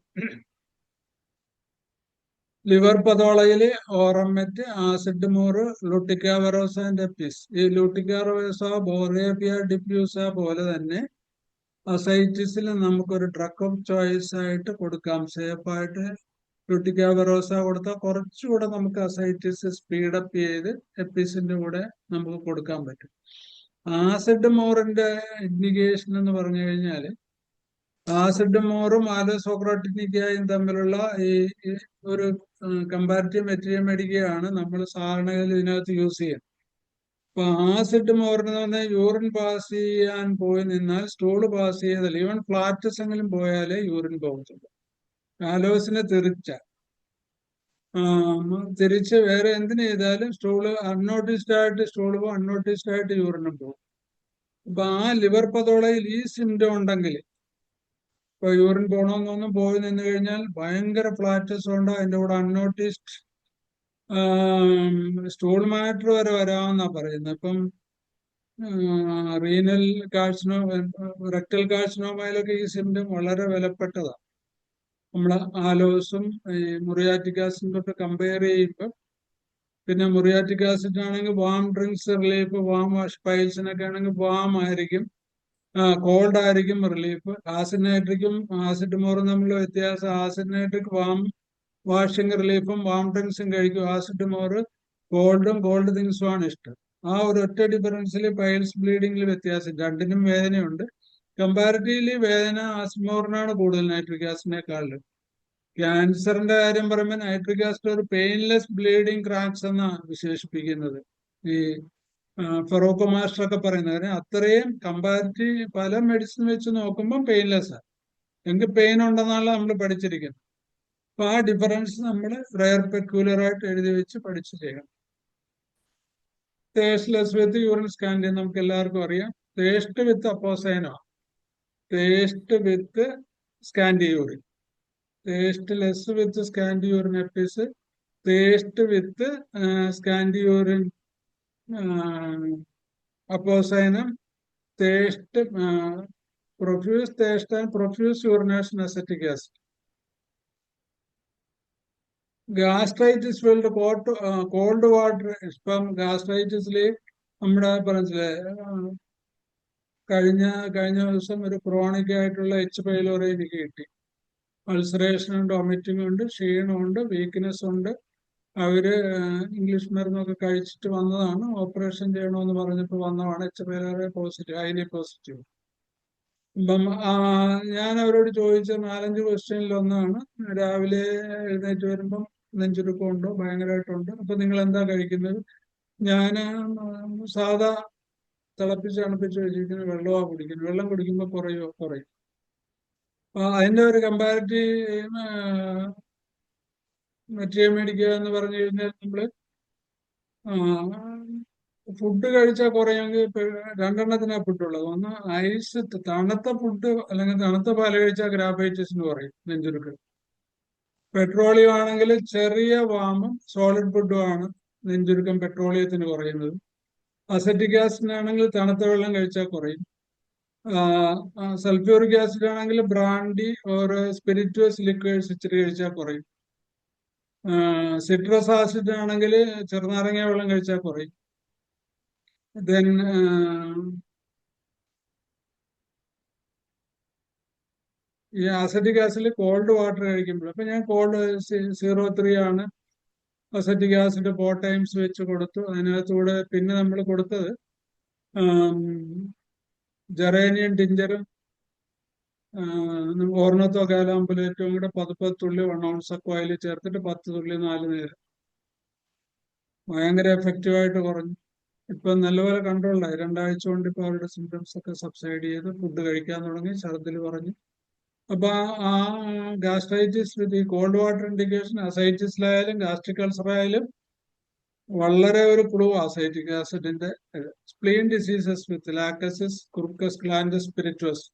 ലിവർ പതോളജിയില് ഓറമെറ്റ്, ആസിഡ് മോറ്, ലൂട്ടിക്കാവറോസ ആൻഡ് എപ്പീസ്. ഈ ലൂട്ടിക്കാവറോസ, ബോറേബിയ ഡിഫ്യൂസ പോലെ തന്നെ അസൈറ്റിസിൽ നമുക്കൊരു ഡ്രഗ് ഓഫ് ചോയ്സ് ആയിട്ട് കൊടുക്കാം. സേഫായിട്ട് ലൂട്ടിക്കാവറോസ കൊടുത്താൽ കുറച്ചുകൂടെ നമുക്ക് അസൈറ്റിസ് സ്പീഡപ്പ് ചെയ്ത് എപ്പീസിന്റെ കൂടെ നമുക്ക് കൊടുക്കാൻ പറ്റും. ആസിഡ് മോറിന്റെ ഇൻഡിക്കേഷൻ എന്ന് പറഞ്ഞു കഴിഞ്ഞാൽ ആസിഡ് മോറും ആലോസോക്രാറ്റിനിക്കായും തമ്മിലുള്ള ഈ ഒരു കമ്പാരിറ്റീവ് മെറ്റീരിയൽ മേടിക്കുകയാണ് നമ്മൾ സാധാരണയിൽ ഇതിനകത്ത് യൂസ് ചെയ്യുന്നത്. അപ്പൊ ആസിഡ് മോറിന് തന്നെ യൂറിൻ പാസ് ചെയ്യാൻ പോയി നിന്നാൽ സ്റ്റൂള് പാസ് ചെയ്തല്ല, ഈവൻ ഫ്ലാറ്റസ് എങ്കിലും പോയാലേ യൂറിൻ പോകത്തുള്ളൂ. ആലോസിനെ തിരിച്ച് വേറെ എന്തിനു ചെയ്താലും സ്റ്റൂള് അൺനോട്ടീസ്ഡ് ആയിട്ട് സ്റ്റൂള് പോകും, അൺനോട്ടീസ്ഡ് ആയിട്ട് യൂറിനും പോകും. അപ്പൊ ആ ലിവർ പതോളയിൽ ഈ സിംറ്റം ഉണ്ടെങ്കിൽ, ഇപ്പൊ യൂറിൻ പോകണമെന്നൊന്നും പോയി നിന്ന് കഴിഞ്ഞാൽ ഭയങ്കര ഫ്ലാറ്റസ് ഉണ്ട്, അതിന്റെ കൂടെ അൺനോട്ടീസ്ഡ് സ്റ്റൂൾ മാറ്റർ വരെ വരാമെന്നാ പറയുന്നത്. ഇപ്പം റീനൽ റെക്ടൽ കാർസിനോമയിലൊക്കെ ഈ സിംറ്റം വളരെ വിലപ്പെട്ടതാണ്. നമ്മൾ ആലോസും മുറിയാറ്റിക് ആസിഡും തൊട്ട് കമ്പയർ ചെയ്യുമ്പോൾ, പിന്നെ മുറിയാറ്റിക് ആസിഡ് ആണെങ്കിൽ warm drinks relief, warm wash പൈൽസിനൊക്കെ ആണെങ്കിൽ വാം ആയിരിക്കും, കോൾഡ് ആയിരിക്കും റിലീഫ്. ആസിഡ് നൈട്രിക്കും ആസിഡ് മോറും തമ്മിലുള്ള വ്യത്യാസം, ആസിഡ് നൈട്രിക് വാം വാഷിംഗ് റിലീഫും വാം ഡ്രിങ്ക്സും കഴിക്കും. ആസിഡ് മോറ് കോൾഡ് തിങ്സും ആണ് ഇഷ്ടം. ആ ഒരു ഒറ്റ ഡിഫറൻസിൽ പൈൽസ് ബ്ലീഡിങ്ങിൽ വ്യത്യാസം. രണ്ടിനും വേദനയുണ്ട്. കമ്പാരിറ്റീവ്ലി വേദന ആസിഡ് മോറിനാണ് കൂടുതൽ നൈട്രിക് ആസിഡിനെക്കാളും. ക്യാൻസറിന്റെ കാര്യം പറയുമ്പോൾ നൈട്രിക് ആസിഡ് ഒരു പെയിൻലെസ് ബ്ലീഡിങ് ക്രാക്സ് എന്നാണ് വിശേഷിപ്പിക്കുന്നത് ഈ ഫെറോക്കോ മാസ്റ്റർ ഒക്കെ പറയുന്നത്. കാര്യം അത്രയും കമ്പാരിറ്റീവ് പല മെഡിസിൻ വെച്ച് നോക്കുമ്പോൾ പെയിൻലെസ് ആണ്. എങ്കിൽ പെയിൻ ഉണ്ടെന്നാണ് നമ്മൾ പഠിച്ചിരിക്കുന്നത്. അപ്പൊ ആ ഡിഫറൻസ് നമ്മൾ റെയർ പെക്യൂലർ ആയിട്ട് എഴുതി വെച്ച് പഠിച്ചു ചെയ്യണം. തേസ്റ്റ്ലെസ് വിത്ത് യൂറിൻ സ്കാൻഡി നമുക്ക് എല്ലാവർക്കും അറിയാം. തേസ്റ്റ് വിത്ത് അപ്പോസൈനോ, thirst with scanty urine, thirst less with scanty urine എപ്പിസ്, തേസ്റ്റ് വിത്ത് സ്കാൻഡി യൂറിൻ അപ്പോസൈനം, thirst, profuse thirst and profuse urination acetic acid. Gastritis will cold water ഇപ്പം ഗാസ്ട്രൈറ്റിസില് നമ്മുടെ പറഞ്ഞില്ലേ കഴിഞ്ഞ ദിവസം ഒരു ക്രോണിക് ആയിട്ടുള്ള എച്ച് പൈലോറി എനിക്ക് കിട്ടി. അൾസറേഷൻ ഉണ്ട്, വോമിറ്റിംഗ് ഉണ്ട്, ക്ഷീണമുണ്ട്, വീക്ക്നെസ് ഉണ്ട്. അവര് ഇംഗ്ലീഷ് മരുന്നൊക്കെ കഴിച്ചിട്ട് വന്നതാണ്. ഓപ്പറേഷൻ ചെയ്യണമെന്ന് പറഞ്ഞിട്ട് വന്നതാണ്. H pylori positive, highly positive. അപ്പം ഞാൻ അവരോട് ചോദിച്ച 4-5 ക്വസ്റ്റ്യനിൽ ഒന്നാണ്, രാവിലെ എഴുന്നേറ്റ് വരുമ്പം നെഞ്ചുരുക്കമുണ്ടോ? ഭയങ്കരമായിട്ടുണ്ട്. അപ്പൊ നിങ്ങൾ എന്താ കഴിക്കുന്നത്? ഞാൻ സാധാ തിളപ്പിച്ച് വെച്ചിരിക്കുന്ന വെള്ളമാണ് കുടിക്കുന്നത്. വെള്ളം കുടിക്കുമ്പോൾ കുറയും. അതിന്റെ ഒരു കമ്പാരിറ്റീവ് മെറ്റീരിയൽ മേടിക്കുക എന്ന് പറഞ്ഞു കഴിഞ്ഞാൽ നമ്മള് ഫുഡ് കഴിച്ചാൽ കുറയെങ്കിൽ 2 ഫുഡുള്ളത്. ഒന്ന് ഐസ്, തണുത്ത ഫുഡ് അല്ലെങ്കിൽ തണുത്ത പാല് കഴിച്ചാൽ ഗ്രാഫൈറ്റിസിന് കുറയും, നെഞ്ചുരുക്ക്. പെട്രോളിയം ആണെങ്കിൽ ചെറിയ വാമും സോളിഡ് ഫുഡും ആണ് നെഞ്ചുരുക്കം പെട്രോളിയത്തിന് കുറയുന്നത്. അസറ്റിക് ആസിഡ് ആണെങ്കിൽ തണുത്ത വെള്ളം കഴിച്ചാൽ കുറയും. സൾഫ്യൂറിക് ആസിഡ് ആണെങ്കിൽ ബ്രാൻഡി ഓർ സ്പിരിറ്റുവസ് ലിക്വേഴ്സ് ഇച്ചിരി കഴിച്ചാൽ കുറയും. സിട്രസ് ആസിഡ് ആണെങ്കിൽ ചെറുനാരങ്ങ വെള്ളം കഴിച്ചാൽ കുറയും. ദെൻ ഈ അസറ്റിക് ആസിഡിൽ കോൾഡ് വാട്ടർ കഴിക്കുമ്പോൾ, അപ്പൊ ഞാൻ കോൾഡ് 0.3 ആണ് അസറ്റിക് ആസിഡ് 4 ടൈംസ് വെച്ച് കൊടുത്തു. അതിനകത്തൂടെ പിന്നെ നമ്മൾ കൊടുത്തത് ജെറേനിയം ടിഞ്ചറും ഓർണത്തോ കാലാമ്പുലേറ്റവും കൂടെ 10 തുള്ളി 1 ounce ഒക്കെ ഓയിൽ ചേർത്തിട്ട് 10 തുള്ളി 4 നേരം. ഭയങ്കര എഫക്റ്റീവായിട്ട് കുറഞ്ഞു. ഇപ്പൊ നല്ലപോലെ കൺട്രോളായി. 2 ആഴ്ച കൊണ്ട് ഇപ്പൊ അവരുടെ സിംറ്റംസ് ഒക്കെ സബ്സൈഡ് ചെയ്ത് ഫുഡ് കഴിക്കാൻ തുടങ്ങി, ഛർദിൽ പറഞ്ഞു. അപ്പൊ ആ ഗാസ്ട്രൈറ്റിസ് വിത്ത് ഈ കോൾഡ് വാട്ടർ ഇൻഡിക്കേഷൻ അസൈറ്റിസിലായാലും ഗാസ്ട്രിക് അൾസർ ആയാലും വളരെ ഒരു ക്ലൂ അസൈറ്റിക് ആസിഡിന്റെ. സ്പ്ലീൻ ഡിസീസസ് വിത്ത് ലാക്കസിസ്, കുർക്കസ്, ഗ്ലാൻഡസ്, സ്പിരിറ്റുവസ്.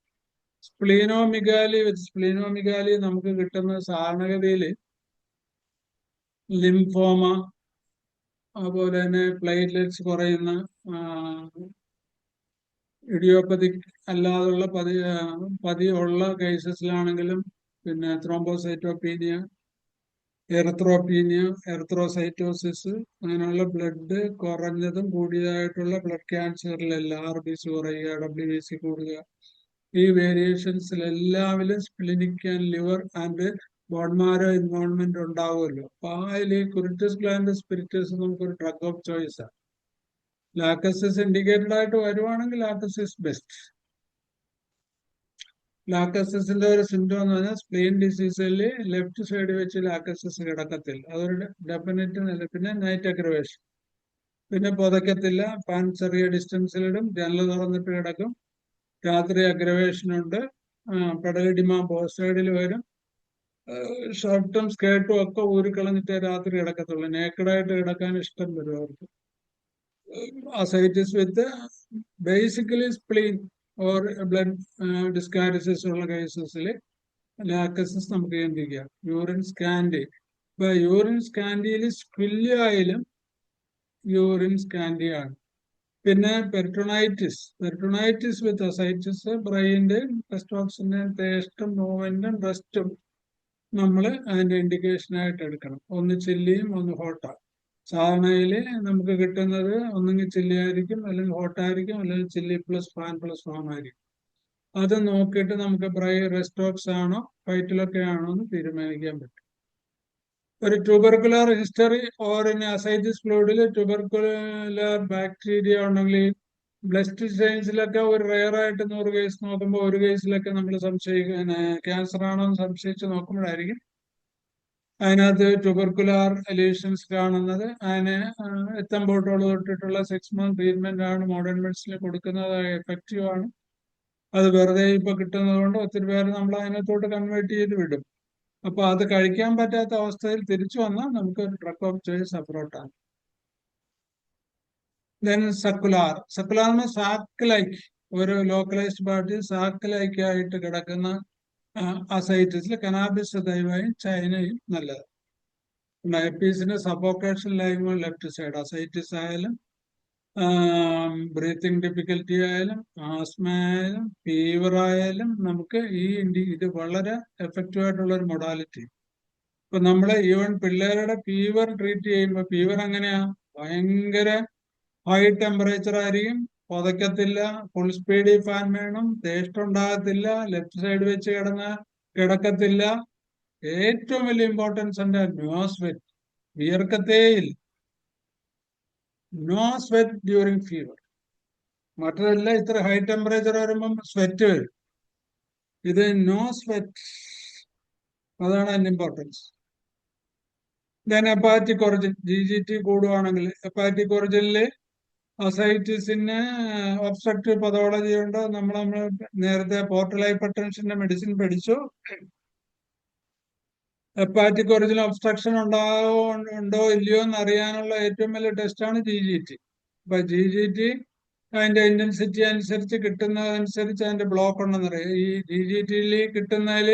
സ്പ്ലീനോമിഗാലി നമുക്ക് കിട്ടുന്ന സാധാരണഗതിയിൽ ലിംഫോമ, അതുപോലെ തന്നെ പ്ലേറ്റ്ലെറ്റ്സ് കുറയുന്ന, ഇഡിയോപ്പതിക് അല്ലാതുള്ള പതിയുള്ള കേസസിലാണെങ്കിലും, പിന്നെ ത്രോംബോസൈറ്റോപീനിയ, എറിത്രോപീനിയ, എറിത്രോസൈറ്റോസിസ്, അങ്ങനെയുള്ള ബ്ലഡ് കുറഞ്ഞതും കൂടിയതായിട്ടുള്ള ബ്ലഡ് ക്യാൻസറിലെല്ലാം RBC കുറയുക, WBC കൂടുക, ഈ വേരിയേഷൻസിലെല്ലാവരും splenic and liver and bone marrow involvement ഉണ്ടാവുമല്ലോ. അപ്പൊ അതിൽ കുറിറ്റസ് ഗ്ലാൻഡസ് സ്പിരിറ്റസ് നമുക്കൊരു ഡ്രഗ് ഓഫ് ചോയ്സ് ആണ്. ലാക്കസിസ് ഇൻഡിക്കേറ്റഡ് ആയിട്ട് വരുവാണെങ്കിൽ ലാക്കസിസ് ബെസ്റ്റ്. ലാക്കസിന്റെ ഒരു സിംറ്റം എന്ന് പറഞ്ഞാൽ സ്പ്ലെയിൻ ഡിസീസിൽ ലെഫ്റ്റ് സൈഡ് വെച്ച് ലാക്കസിസ് കിടക്കത്തില്ല, അതൊരു ഡെഫിനറ്റ് നില. പിന്നെ നൈറ്റ് അഗ്രവേഷൻ, പിന്നെ പുതയ്ക്കത്തില്ല, പാൻ ചെറിയ ഡിസ്റ്റൻസിലിടും, ജനൽ തുറന്നിട്ട് കിടക്കും, രാത്രി അഗ്രവേഷൻ ഉണ്ട്, പെടലിഡിമ പോസ്റ്റ് സൈഡിൽ വരും, ഷർട്ടും സ്കേർട്ടും ഒക്കെ ഊരിക്കളഞ്ഞിട്ടേ രാത്രി കിടക്കത്തുള്ളൂ. നേക്കഡായിട്ട് കിടക്കാൻ ഇഷ്ടം വരും അവർക്ക്. Ascites with basically spleen or blood dyscrasias ഉള്ള കേസസിൽ ലാക്കസിസ് നമുക്ക് ചിന്തിക്കാം. യൂറിൻ സ്കാൻഡി, ഇപ്പൊ യൂറിൻ സ്കാൻഡിയിൽ സ്ക്വില്യായാലും യൂറിൻ സ്കാൻഡിയാണ്. പിന്നെ പെർട്ടോണൈറ്റിസ് വിത്ത് അസൈറ്റിസ്, ബ്രെയിൻ്റെ ടെസ്റ്റോക്സിന്റെയും ടേസ്റ്റും മൂവ്മെന്റും റെസ്റ്റും നമ്മൾ അതിന്റെ ഇൻഡിക്കേഷൻ ആയിട്ട് എടുക്കണം. ഒന്ന് ചില്ലിയും ഒന്ന് ഹോട്ടാണ്. സാധാരണയില് നമുക്ക് കിട്ടുന്നത് ഒന്നെങ്കിൽ ചില്ലി ആയിരിക്കും, അല്ലെങ്കിൽ ഹോട്ടായിരിക്കും, അല്ലെങ്കിൽ ചില്ലി പ്ലസ് ഫാൻ ആയിരിക്കും. അത് നോക്കിയിട്ട് നമുക്ക് റെസ്റ്റോക്സ് ആണോ ഫൈറ്റിലൊക്കെ ആണോ എന്ന് തീരുമാനിക്കാൻ പറ്റും. ഒരു tubercular history or in ascites ഫ്ലൂയിഡിൽ ട്യൂബർക്കുലർ ബാക്ടീരിയ ഉണ്ടെങ്കിൽ ബ്ലഡ് സ്റ്റെയിൻസിലൊക്കെ ഒരു റെയറായിട്ട് 100 കേസ് നോക്കുമ്പോൾ ഒരു കേസിലൊക്കെ നമ്മൾ ക്യാൻസർ ആണോ എന്ന് സംശയിച്ച് നോക്കുമ്പോഴായിരിക്കും അതിനകത്ത് ട്യൂബർക്കുലാർ ലീഷൻസ് കാണുന്നത്. അതിന് എത്തമ്പോട്ടോള് തൊട്ടിട്ടുള്ള 6 month ട്രീറ്റ്മെന്റ് ആണ് മോഡേൺ മെഡിസിനിൽ കൊടുക്കുന്നത്. എഫക്റ്റീവ് ആണ്. അത് വെറുതെ ഇപ്പൊ കിട്ടുന്നത് കൊണ്ട് ഒത്തിരി പേര് നമ്മൾ അതിനകത്തോട്ട് കൺവേർട്ട് ചെയ്ത് വിടും. അപ്പൊ അത് കഴിക്കാൻ പറ്റാത്ത അവസ്ഥയിൽ തിരിച്ചു വന്നാൽ നമുക്ക് ഒരു ഡ്രഗ് ഓഫ് ചോയ്സ് അപ്രോട്ടാണ്. ദെൻ സക്കുലാർ സാക്ക് ഒരു ലോക്കലൈസ്ഡ് പാർട്ടി സാക്ക് ആയിട്ട് കിടക്കുന്ന അസൈറ്റിസിൽ കനാബിസ് ദൈവയും ചൈനയും നല്ലത്. ഡയബറ്റീസിന് സഫോക്കേഷൻ ലൈമോ ലെഫ്റ്റ് സൈഡ്, അസൈറ്റിസ് ആയാലും ബ്രീത്തിങ് ഡിഫിക്കൽറ്റി ആയാലും ആസ്മ ആയാലും ഫീവർ ആയാലും നമുക്ക് ഇത് വളരെ എഫക്റ്റീവ് ആയിട്ടുള്ള ഒരു മൊഡാലിറ്റി. ഇപ്പൊ നമ്മള് ഈവൻ പിള്ളേരുടെ ഫീവർ ട്രീറ്റ് ചെയ്യുമ്പോൾ ഫീവർ എങ്ങനെയാ, ഭയങ്കര ഹൈ ടെമ്പറേച്ചർ ആയിരിക്കും, പുതയ്ക്കത്തില്ല, ഫുൾ സ്പീഡിൽ ഫാൻ വേണം, ടേസ്റ്റ് ഉണ്ടാകത്തില്ല, ലെഫ്റ്റ് സൈഡ് വെച്ച് കിടക്കത്തില്ല. ഏറ്റവും വലിയ ഇമ്പോർട്ടൻസ് ഉണ്ട് നോ സ്വെറ്റ്, വിയർക്കത്തേയില്ല. No sweat during fever. മറ്റതല്ല, ഇത്ര ഹൈ ടെമ്പറേച്ചർ വരുമ്പം സ്വെറ്റ് വരും. ഇത് നോ സ്വെറ്റ്, അതാണ് അതിന്റെ importance. Then hepatic origin, GGT കൂടുവാണെങ്കിൽ ഹെപ്പാറ്റിക് ഒറിജിനില് അസൈറ്റിസിന് ഒബ്സ്ട്രക്റ്റീവ് പതോളജി ഉണ്ട്. നമ്മൾ നേരത്തെ പോർട്ടൽ ഹൈപ്പർടെൻഷന്റെ മെഡിസിൻ പഠിച്ചു. ഹെപ്പാറ്റിക് ഒറിജിൻ ഒബ്സ്ട്രക്ഷൻ ഉണ്ടോ ഇല്ലയോ എന്ന് അറിയാനുള്ള ഏറ്റവും വലിയ ടെസ്റ്റാണ് GGT. അപ്പൊ GGT അതിന്റെ ഇന്റൻസിറ്റി അനുസരിച്ച് കിട്ടുന്നതനുസരിച്ച് അതിന്റെ ബ്ലോക്ക് ഉണ്ടെന്ന് അറിയാം. ഈ GGTയിൽ കിട്ടുന്നതിൽ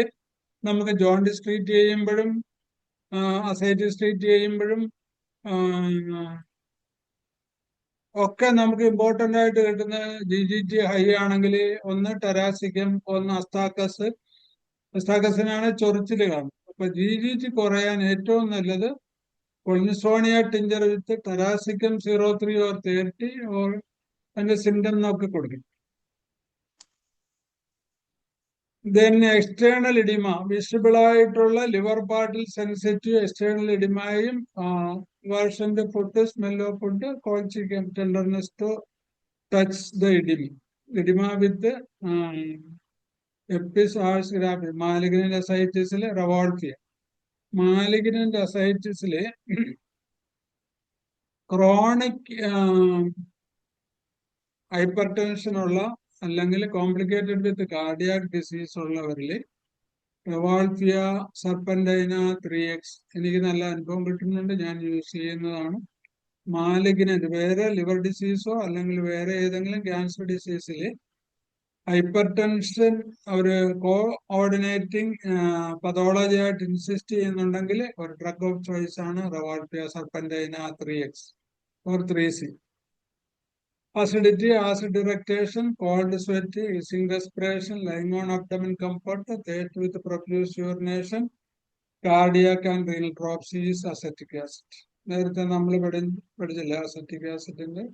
നമുക്ക് ജോണ്ടിസ് ട്രീറ്റ് ചെയ്യുമ്പോഴും അസൈറ്റിസ് ട്രീറ്റ് ചെയ്യുമ്പോഴും ഒക്കെ നമുക്ക് ഇമ്പോർട്ടന്റ് ആയിട്ട് കിട്ടുന്ന GGT ഹൈ ആണെങ്കിൽ ഒന്ന് ടെറാസിക്കം, ഒന്ന് അസ്താക്കസിനാണ് ചൊറിച്ചിൽ കാണും. അപ്പൊ GGT കുറയാൻ ഏറ്റവും നല്ലത് കൊളിൻസോണിയ ടിഞ്ചർ വിത്ത് ടെറാസിക്കം 03 or 30 ഓർ അതിന്റെ സിംറ്റം നോക്കി കൊടുക്കും. ദെൻ എക്സ്റ്റേണൽ ഇഡിമ, വിസിബിൾ ആയിട്ടുള്ള ലിവർ പാർട്ടിൽ സെൻസിറ്റീവ് എക്സ്റ്റേണൽ ഇഡിമയും വേർഷന്റെ ഫുഡ്, സ്മെൽ ഓഫ് ഫുഡ്, കോൾച്ചിക്കം, tenderness to touch the oedema with എപ്പിസ് ആഴ്സ് ഗ്രാഫി. മാലിഗ്നന്റ് അസൈറ്റിസിലെ റവോൾഫിയ. മാലിഗ്നന്റ് അസൈറ്റിസിലെ ക്രോണിക് ഹൈപ്പർ ടെൻഷൻ ഉള്ള അല്ലെങ്കിൽ കോംപ്ലിക്കേറ്റഡ് വിത്ത് കാർഡിയാക് ഡിസീസ് ഉള്ളവരിൽ റവോൾഫിയ സർപ്പന്റൈന 3X എനിക്ക് നല്ല അനുഭവം കിട്ടുന്നുണ്ട്, ഞാൻ യൂസ് ചെയ്യുന്നതാണ്. മാലിഗ്നന്റ് വേറെ ലിവർ ഡിസീസോ അല്ലെങ്കിൽ വേറെ ഏതെങ്കിലും ക്യാൻസർ ഡിസീസിൽ ഹൈപ്പർ ടെൻഷൻ ഒരു കോഓർഡിനേറ്റിംഗ് പതോളജി ആയിട്ട് ഇൻസിസ്റ്റ് ചെയ്യുന്നുണ്ടെങ്കിൽ ഒരു ഡ്രഗ് ഓഫ് ചോയ്സ് ആണ് റവോൾഫിയ സർപ്പന്റൈന 3X or 3C. Acidity, acid irritation, cold sweat, hissing respiration, lying on abdomen comfort, thirst with profuse urination, cardiac and renal dropsy is acetic acid. നേരത്തെ നമ്മൾ പഠിച്ചില്ല അസറ്റിക് ആസിഡിന്റെ.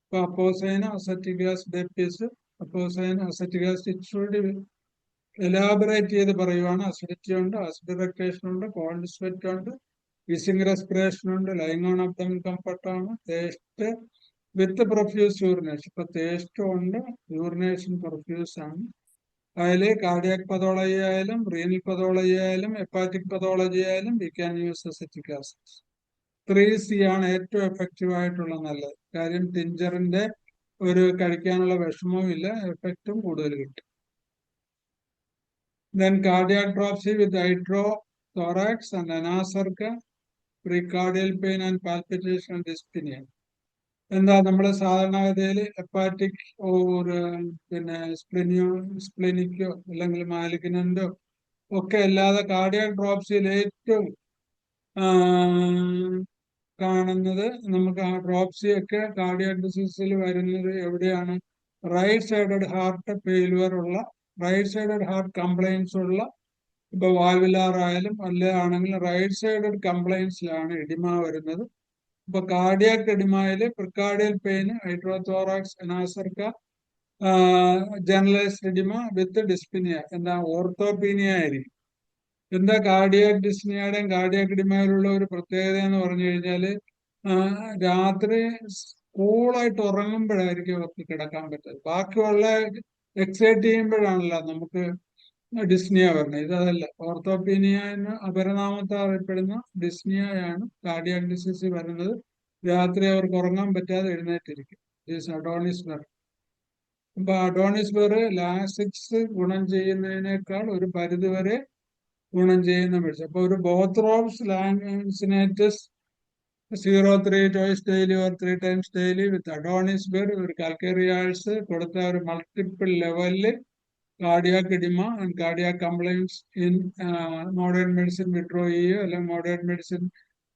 ഇപ്പൊ അപ്പോസൈൻ അസറ്റിക് ആസിഡ് എപ്പീസ്, അപ്പോസൈൻ അസറ്റിക് ആസിഡ് ഇച്ചിരി എലാബറേറ്റ് ചെയ്ത് പറയുവാണ്. അസിഡിറ്റി ഉണ്ട്, ആസിഡ് ഇറിറ്റേഷൻ ഉണ്ട്, കോൾഡ് സ്വെറ്റ് ഉണ്ട്, ഹിസിംഗ് റെസ്പിറേഷൻ ഉണ്ട്, ലൈങ് ഓൺ അബ്ഡോമിൻ കംഫർട്ട് ആണ്, തേസ്റ്റ് വിത്ത് പ്രൊഫ്യൂസ് യൂറിനേഷൻ. ഇപ്പൊ തേസ്റ്റ് ഉണ്ട്, യൂറിനേഷൻ പ്രൊഫ്യൂസ് ആണ്. അതില് കാർഡിയാക് പതോളജി ആയാലും റീനൽ പതോളജി ആയാലും ഹെപ്പാറ്റിക് പതോളജി ആയാലും we can use acetic acid. 3C ആണ് ഏറ്റവും എഫക്റ്റീവ് ആയിട്ടുള്ള നല്ലത്. കാര്യം ടിഞ്ചറിന്റെ ഒരു കഴിക്കാനുള്ള വിഷമവും ഇല്ല, എഫക്റ്റും കൂടുതൽ കിട്ടും. Then cardiac dropsy with hydro thorax and anasarca, precardial pain and palpitation and dyspnea. എന്താ നമ്മള് സാധാരണഗതിയിൽ ഹെപ്പാറ്റിക് പിന്നെ സ്പ്ലിനിക്കോ അല്ലെങ്കിൽ മാലിഗ്നന്റോ ഒക്കെ അല്ലാതെ കാർഡിയാക് ഡ്രോപ്സിയിൽ ഏറ്റവും കാണുന്നത് നമുക്ക് ആ ഡ്രോപ്സി ഒക്കെ കാർഡിയാക് ഡിസീസിൽ വരുന്നത് എവിടെയാണ്? റൈറ്റ് സൈഡഡ് ഹാർട്ട് ഫെയിലുവർ ഉള്ള, റൈറ്റ് സൈഡഡ് ഹാർട്ട് കംപ്ലൈൻസ് ഉള്ള, ഇപ്പൊ വാൽവുലാർ ആയാലും അല്ലാണെങ്കിൽ റൈറ്റ് സൈഡഡ് കംപ്ലൈൻസിലാണ് എഡിമ വരുന്നത്. ഇപ്പൊ കാർഡിയാക് എഡിമയില് പ്രിക്കാർഡിയൽ പെയിൻ, ഹൈഡ്രോതോറാക്സ്, അനാസർക്ക, ജനറലൈസ്ഡ് എഡിമ വിത്ത് ഡിസ്പിനിയ, എന്താ ഓർത്തോപീനിയ ആയിരിക്കും. എന്താ കാർഡിയാക് ഡിസ്നിയയുടെയും കാർഡിയാക് എഡിമയിലുള്ള ഒരു പ്രത്യേകത എന്ന് പറഞ്ഞു കഴിഞ്ഞാല് രാത്രി കൂളായിട്ട് ഉറങ്ങുമ്പോഴായിരിക്കും അവർക്ക് കിടക്കാൻ പറ്റുന്നത്. ബാക്കിയുള്ള എക്സൈറ്റ് ചെയ്യുമ്പോഴാണല്ലോ നമുക്ക് ഡിസ്നിയ വരുന്നത്. ഇതല്ല, ഓർത്തോപീനിയ എന്ന് അപരനാമത്തെ അറിയപ്പെടുന്ന ഡിസ്നിയയാണ് കാർഡിയാക് ഡിസീസ് വരുന്നത്. രാത്രി അവർക്ക് ഉറങ്ങാൻ പറ്റാതെ എഴുന്നേറ്റിരിക്കും. അഡോണിസ് ബെർ. അപ്പൊ അഡോണിസ് ബെർ ലാസിക്സ് ഗുണം ചെയ്യുന്നതിനേക്കാൾ ഒരു പരിധിവരെ ഗുണം ചെയ്യുന്ന മെഡിസിൻ. അപ്പൊ ഒരു ബോത്രോപ്സ് ലാൻസിനേറ്റസ് 0.3 twice daily or 3 times daily with അഡോണിസ് ബെർ ഒരു കാൽക്കേറിയാൾസ് കൊടുത്ത ഒരു മൾട്ടിപ്പിൾ ലെവലില് cardiac oedema and cardiac complaints in modern medicine withdraw ചെയ്യുകയോ അല്ലെങ്കിൽ മോഡേൺ മെഡിസിൻ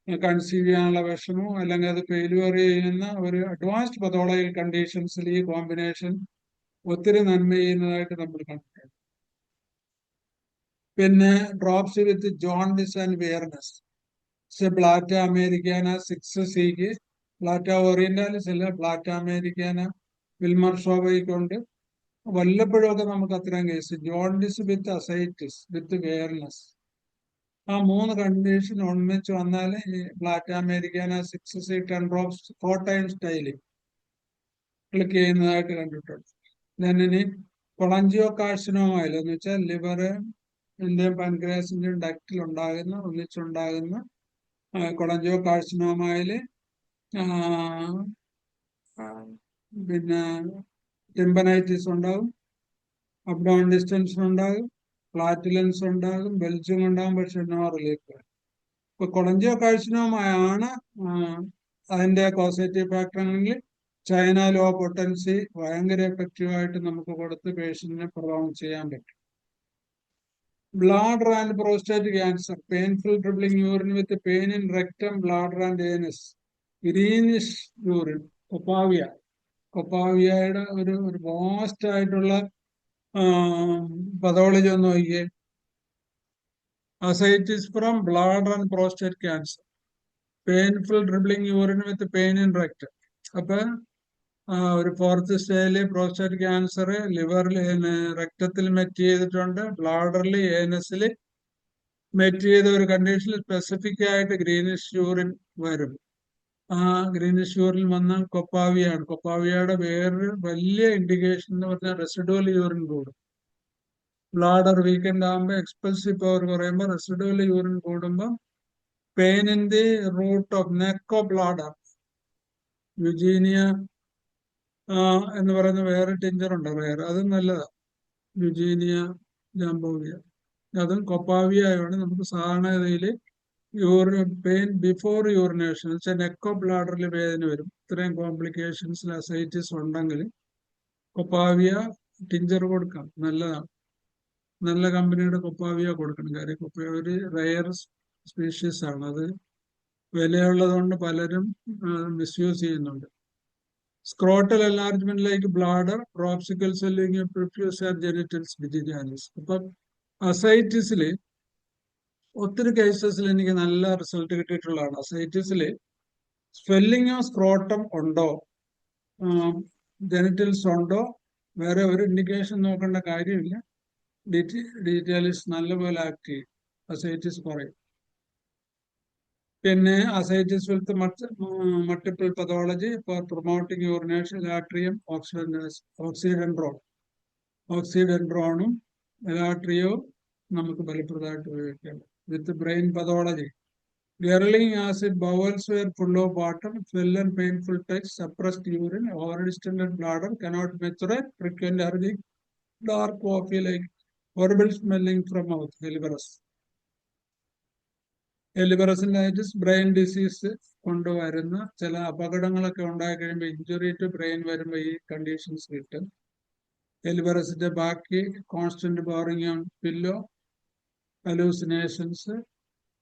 കൺസീവ് ചെയ്യാനുള്ള വിഷമോ അല്ലെങ്കിൽ അത് ഫെയിലുവർ ചെയ്യുന്ന ഒരു അഡ്വാൻസ്ഡ് പതോളജിക്കൽ കണ്ടീഷൻസിൽ ഈ കോമ്പിനേഷൻ ഒത്തിരി നന്മ ചെയ്യുന്നതായിട്ട് നമ്മൾ കണ്ടിട്ടുണ്ട്. പിന്നെ drops with jaundice and weariness, ബ്ലാറ്റ അമേരിക്കാന 6C ബ്ലാറ്റ ഓറിയന്റാലിസ് അല്ല, ബ്ലാറ്റ അമേരിക്കാന വിൽമർഷോവയ്ക്കുണ്ട്. വല്ലപ്പോഴൊക്കെ നമുക്ക് അത്രയും case jaundice with ascites with weariness, ആ 3 കണ്ടീഷൻ ഒന്നിച്ച് വന്നാൽ ഈ ബ്ലാറ്റ അമേരിക്കാന 6C 10 drops 4 times daily click ചെയ്യുന്നതായിട്ട് കണ്ടിട്ടുണ്ട്. ഇനി കൊളഞ്ചിയോ കാർസിനോമയിൽ എന്ന് വെച്ചാൽ ലിവറിന്റെയും പാൻക്രിയാസിന്റെയും ഡക്റ്റിൽ ഒന്നിച്ചുണ്ടാകുന്ന കൊളഞ്ചിയോ കാർസിനോമയില് പിന്നെ ടിംബനൈറ്റിസ് ഉണ്ടാകും, അബ്ഡോമൻ ഡിസ്റ്റൻഷൻ ഉണ്ടാകും, ഫ്ലാറ്റുലൻസ് ഉണ്ടാകും, ബെൽജിയം ഉണ്ടാകും, പക്ഷെ നോ റിലീഫ്. ഇപ്പൊ കൊളഞ്ചിയോ കാർസിനോമയാണ് അതിന്റെ കോസേറ്റീവ് ഫാക്ടർ ആണെങ്കിൽ ചൈന ലോ പൊട്ടൻസി ഭയങ്കര എഫക്റ്റീവായിട്ട് നമുക്ക് കൊടുത്ത് പേഷ്യന്റിനെ പ്രൊലോങ് ചെയ്യാൻ പറ്റും. Bladder and prostate cancer, painful dribbling urine with pain in rectum, bladder and anus, greenish urine, കൊപ്പാവിയയുടെ ഒരു വാസ്റ്റ് ആയിട്ടുള്ള പതോളജി ഒന്ന് നോക്കിയേ. Ascites from bladder and prostate cancer, painful dribbling urine with pain in rectum. അപ്പൊ ഒരു 4th സ്റ്റേജില് പ്രോസ്റ്റേറ്റ് ക്യാൻസർ ലിവറിൽ രക്തത്തിൽ മെറ്റ് ചെയ്തിട്ടുണ്ട്, ബ്ലാഡറിൽ ഏനസിൽ മെറ്റ് ചെയ്ത ഒരു കണ്ടീഷനിൽ സ്പെസിഫിക് ആയിട്ട് ഗ്രീനിഷ് യൂറിൻ വരും. ആ ഗ്രീനിഷ് യൂറിൻ വന്നാൽ കൊപ്പാവിയാണ്. കൊപ്പാവിയയുടെ വേറൊരു വലിയ ഇൻഡിക്കേഷൻ എന്ന് പറഞ്ഞാൽ റെസിഡുവൽ യൂറിൻ കൂടും. ബ്ലാഡർ വീക്കെൻഡ് ആകുമ്പോൾ എക്സ്പൾസീവ് പവർ കുറയുമ്പോൾ റെസിഡുവൽ യൂറിൻ കൂടുമ്പോൾ pain in the root of neck of bladder, Eugenia എന്ന് പറയുന്ന വേറെ ടിഞ്ചർ ഉണ്ട്, അതും നല്ലതാണ്, യുജീനിയ ജാംബോവിയ. അതും കൊപ്പാവിയാണ്. നമുക്ക് സാധാരണഗതിയിൽ പെയിൻ ബിഫോർ യൂറിനേഷൻ വെച്ചാൽ നെക്ക് ഓഫ് ബ്ലാഡറിൽ വേദന വരും. ഇത്രയും കോംപ്ലിക്കേഷൻസിൽ അസൈറ്റിസ് ഉണ്ടെങ്കിൽ കൊപ്പാവിയ ടിഞ്ചർ കൊടുക്കാം, നല്ലതാണ്. നല്ല കമ്പനിയുടെ കൊപ്പാവിയ കൊടുക്കണം. കാര്യം കൊപ്പാവിയ ഒരു റെയർ സ്പീഷീസ് ആണ്, അത് വിലയുള്ളത് കൊണ്ട് പലരും മിസ്യൂസ് ചെയ്യുന്നുണ്ട്. Scrotal enlargement like bladder, dropsical swelling profuse and genitals വിജിജാനിസ്. അപ്പൊ അസൈറ്റിസില് ഒത്തിരി കേസസിൽ എനിക്ക് നല്ല റിസൾട്ട് കിട്ടിയിട്ടുള്ളതാണ്. അസൈറ്റിസില് സ്വെല്ലിംഗ് ഓഫ് സ്ക്രോട്ടം ഉണ്ടോ, ജെനിറ്റൽസ് ഉണ്ടോ, വേറെ ഒരു ഇൻഡിക്കേഷൻ നോക്കേണ്ട കാര്യമില്ല. ഡീറ്റെയിൽസ് നല്ലപോലെ ആക്ട് ചെയ്യും, അസൈറ്റിസ് കുറയും. പിന്നെ ascites with multiple pathology for promoting urination, ലാട്രിയം, ഓക്സിഡെൻഡ്രോണും ലാട്രിയവും നമുക്ക് ഫലപ്രദമായിട്ട് ഉപയോഗിക്കാം. With brain pathology, gurgling acid, bowels were full of water, swell and painful touch, suppressed urine, over distended bladder, cannot micturate, frequent urgent, dark coffee like, horrible smelling from mouth, എലിബറസിനൈറ്റിസ്, ബ്രെയിൻ ഡിസീസ് കൊണ്ടുവരുന്ന ചില അപകടങ്ങളൊക്കെ ഉണ്ടായി കഴിയുമ്പോൾ ഇഞ്ചുറി ടു ബ്രെയിൻ വരുമ്പോൾ ഈ കണ്ടീഷൻസ് കിട്ടും. എലിബറസിന്റെ ബാക്കി constant boring on pillow, hallucinations,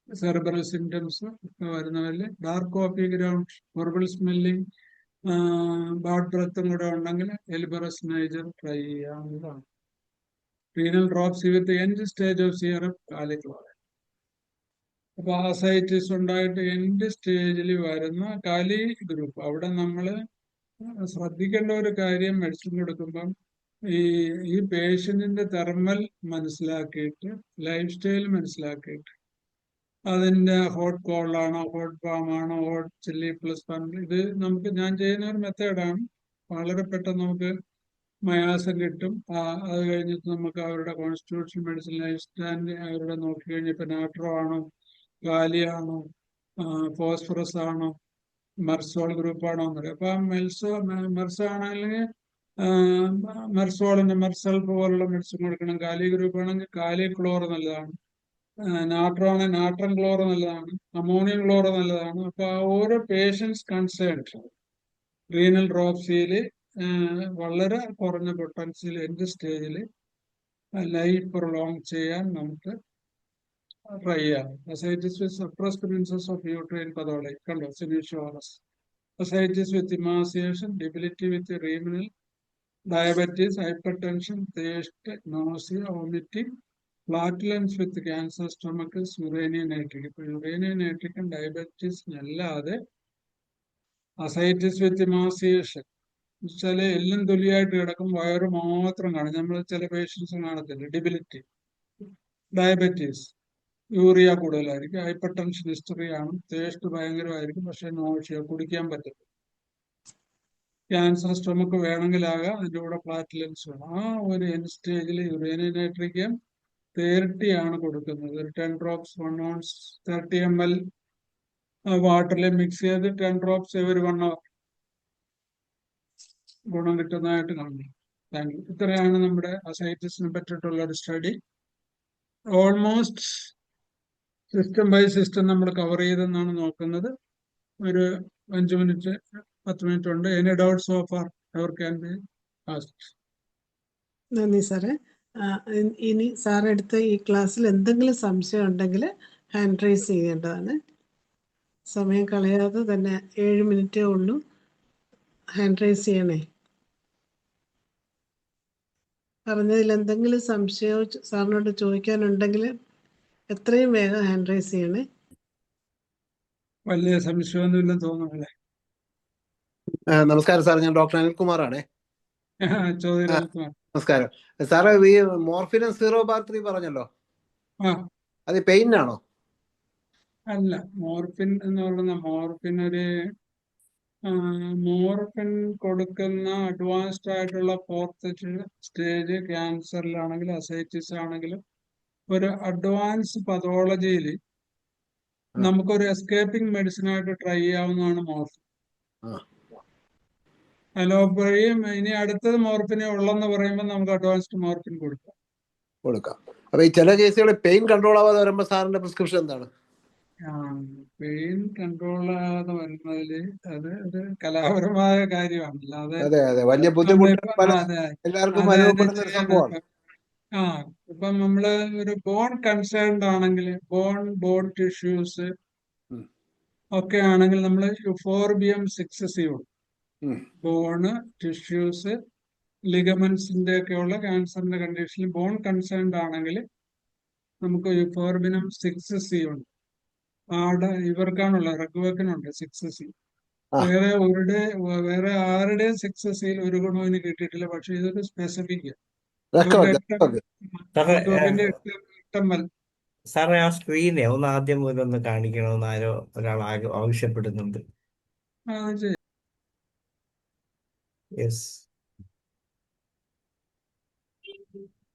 cerebral symptoms ഒക്കെ വരുന്നവരിൽ dark coffee ground, horrible smelling, bad ബ്രത്തും കൂടെ ഉണ്ടെങ്കിൽ എലിബറസ് നൈജർ ട്രൈ ചെയ്യാവുന്നതാണ്. Renal dropsy with end stage of serum കാലിക്ലോറൈഡ്. അപ്പൊ അസൈറ്റിസ് ഉണ്ടായിട്ട് എൻഡ് സ്റ്റേജിൽ വരുന്ന കാലി ഗ്രൂപ്പ്, അവിടെ നമ്മൾ ശ്രദ്ധിക്കേണ്ട ഒരു കാര്യം മെഡിസിൻ കൊടുക്കുമ്പം ഈ പേഷ്യന്റിന്റെ തെർമൽ മനസ്സിലാക്കിയിട്ട്, ലൈഫ് സ്റ്റൈൽ മനസ്സിലാക്കിയിട്ട്, അതിന്റെ ഹോട്ട് കോൾഡാണോ, ഹോട്ട് പാമാണോ, ഹോട്ട് ചില്ലി പ്ലസ് ഇത് ഞാൻ ചെയ്യുന്ന ഒരു മെത്തേഡാണ്. വളരെ പെട്ടെന്ന് നമുക്ക് മയാസം കിട്ടും. അത് കഴിഞ്ഞിട്ട് നമുക്ക് അവരുടെ കോൺസ്റ്റിറ്റ്യൂഷൻ മെഡിസിൻ ലൈഫ് സ്റ്റാൻഡ് അവരുടെ നോക്കി കഴിഞ്ഞപ്പോൾ നാട്രോ ആണോ, കാലിയാണോ, ഫോസ്ഫറസ് ആണോ, മെർസോൾ ഗ്രൂപ്പാണോ എന്നറിയാം. അപ്പൊ മെർസോ ആണെങ്കിൽ മെർസോളിന്റെ മെർസൾഫ് പോലുള്ള മെഡിസിൻ കൊടുക്കണം. കാലി ഗ്രൂപ്പ് ആണെങ്കിൽ കാലി ക്ലോർ നല്ലതാണ്, നാട്രോ ആണെങ്കിൽ നാട്രം ക്ലോർ നല്ലതാണ്, അമോണിയം ക്ലോർ നല്ലതാണ്. അപ്പൊ ഓരോ പേഷ്യൻസ് കൺസേൺഡ് റീനൽ ഡ്രോപ്സിയില് വളരെ കുറഞ്ഞ പൊട്ടൻഷ്യൽ എൻഡ് സ്റ്റേജിൽ ലൈഫ് പ്രൊലോങ് ചെയ്യാൻ നമുക്ക് ട്രൈ ചെയ്യാം. അസൈറ്റിസ് വിത്ത് സപ്രസ്ഡ് പ്രിൻസസ് ഓഫ് യൂട്രൈൻ പതോളി കണ്ടോ, സിനീഷ്യോറസ്. Ascites with emaciation, debility with renal, diabetes, hypertension, thirst, nausea, vomiting, flatulence with cancer stomach, യുറേനിയ നൈട്രിക്. ഇപ്പൊ യുറേനിയ നൈട്രിക്കും ഡയബറ്റീസിനല്ലാതെ അസൈറ്റിസ് വിത്ത് ഇമാസിയേഷൻ ചില എല്ലും തൊലിയായിട്ട് കിടക്കും, വയറ് മാത്രം കാണും. നമ്മൾ ചില പേഷ്യൻസ് കാണത്തില്ല. ഡിബിലിറ്റി, ഡയബറ്റീസ്, യൂറിയ കൂടുതലായിരിക്കും, ഹൈപ്പർ ടെൻഷൻ ഹിസ്റ്ററി ആണ്, ടേസ്റ്റ് ഭയങ്കരമായിരിക്കും, പക്ഷെ നോഷിയ, കുടിക്കാൻ പറ്റും. ക്യാൻസർ സ്റ്റൊമക്ക് വേണമെങ്കിലാകാം, അതിൻ്റെ കൂടെ പ്ലാറ്റിലൻസ് വേണം. ആ ഒരു എൻഡ് സ്റ്റേജിൽ യുറേനിയ നൈട്രിക്കം 30 ആണ് കൊടുക്കുന്നത്. ഒരു 10 ഡ്രോപ്സ് 1 ounce 30 ml വാട്ടറിൽ മിക്സ് ചെയ്ത് 10 ഡ്രോപ്സ് എവരി 1 hour ഗുണം കിട്ടുന്നതായിട്ട് കാണുന്നു. Thank you. ഇത്രയാണ് നമ്മുടെ അസൈറ്റിസിനെ പറ്റിയിട്ടുള്ള ഒരു study. Almost system by system നമ്മൾ കവർ ചെയ്തെന്നാണ് നോക്കുന്നത്. ഒരു 5 മിനിറ്റ് 10 മിനിറ്റ് ഉണ്ട്. Any doubt so far ever can be asked. നന്ദി സാറേ. ഇനി സാർ എടുത്ത ഈ ക്ലാസ്സിൽ എന്തെങ്കിലും സംശയം ഉണ്ടെങ്കിൽ ഹാൻഡ് റൈസ് ചെയ്യേണ്ടതാണ്. സമയം കളയാതെ തന്നെ 7 മിനിറ്റേ ഉള്ളൂ. ഹാൻഡ് റൈസ് ചെയ്യണേ. പറഞ്ഞതിൽ എന്തെങ്കിലും സംശയമോ സാറിനോട് ചോദിക്കാനുണ്ടെങ്കിൽ എത്രയും വേഗം ഹാൻഡ് റൈസ് ചെയ്യണേ. വലിയ സംശയമൊന്നുമില്ലെന്ന് തോന്നുന്നല്ലേ? നമസ്കാരം സാർ, ഞാൻ ഡോക്ടർ അനിൽകുമാറാണേ. ചോദ്യം. നമസ്കാരം സാറേ. ഈ മോർഫിനും 0/3 പറഞ്ഞല്ലോ, ആ അത് പെയിനാണോ? അല്ല, മോർഫിൻ എന്ന് പറയുന്ന മോർഫിൻ കൊടുക്കുന്ന അഡ്വാൻസ്ഡ് ആയിട്ടുള്ള 4th സ്റ്റേജ് ക്യാൻസറിലാണെങ്കിലും അസൈറ്റിസ് ആണെങ്കിലും ഒരു അഡ്വാൻസ് പതോളജിയിൽ നമുക്കൊരു എസ്കേപ്പിംഗ് മെഡിസിൻ ആയിട്ട് ട്രൈ ചെയ്യാവുന്നതാണ് മോർഫിൻ. അലോപ്പതിയും ഇനി അടുത്തത് മോർഫിനെ ഉള്ളെന്ന് പറയുമ്പോൾ നമുക്ക് അഡ്വാൻസ്ഡ് മോർഫിൻ കൊടുക്കാം. അപ്പൊ ഈ ചില കേസുകളിൽ പെയിൻ കൺട്രോൾ ആവാതെ വരുമ്പോൾ സാറിന്റെ പ്രിസ്ക്രിപ്ഷൻ എന്താണ്? പെയിൻ കൺട്രോൾ ആകാതെ വരുന്നതില് അത് ഒരു കലാപരമായ കാര്യമാണ്. അതെ, വലിയ ബുദ്ധിമുട്ട് എല്ലാവർക്കും അനുഭവപ്പെടുന്ന ഒരു സംഭവമാണ്. ഇപ്പം നമ്മള് ഒരു ബോൺ കൺസേൺഡ് ആണെങ്കിൽ, ബോൺ ടിഷ്യൂസ് ഒക്കെ ആണെങ്കിൽ നമ്മൾ യുഫോർബിയം 6C ബോണ്, ടിഷ്യൂസ്, ലിഗമെന്റ്സിന്റെ ഒക്കെയുള്ള ക്യാൻസറിന്റെ കണ്ടീഷനിൽ ബോൺ കൺസേൺഡ് ആണെങ്കിൽ നമുക്ക് യുഫോർബിനം 6C ഉണ്ട്. ഇവർക്കാണുള്ള റഗ്വക്കിനുണ്ട് 6C. വേറെ ആരുടെയും 6C ഒരു ഗുണവും ഇതിന് കിട്ടിയിട്ടില്ല. പക്ഷെ ഇതൊരു സ്പെസിഫിക് സാറേ, ആ സ്ക്രീനെ ഒന്ന് ആദ്യം മുതൽ ഒന്ന് കാണിക്കണമെന്ന് ഒരാൾ ആവശ്യപ്പെടുന്നുണ്ട്. യെസ്,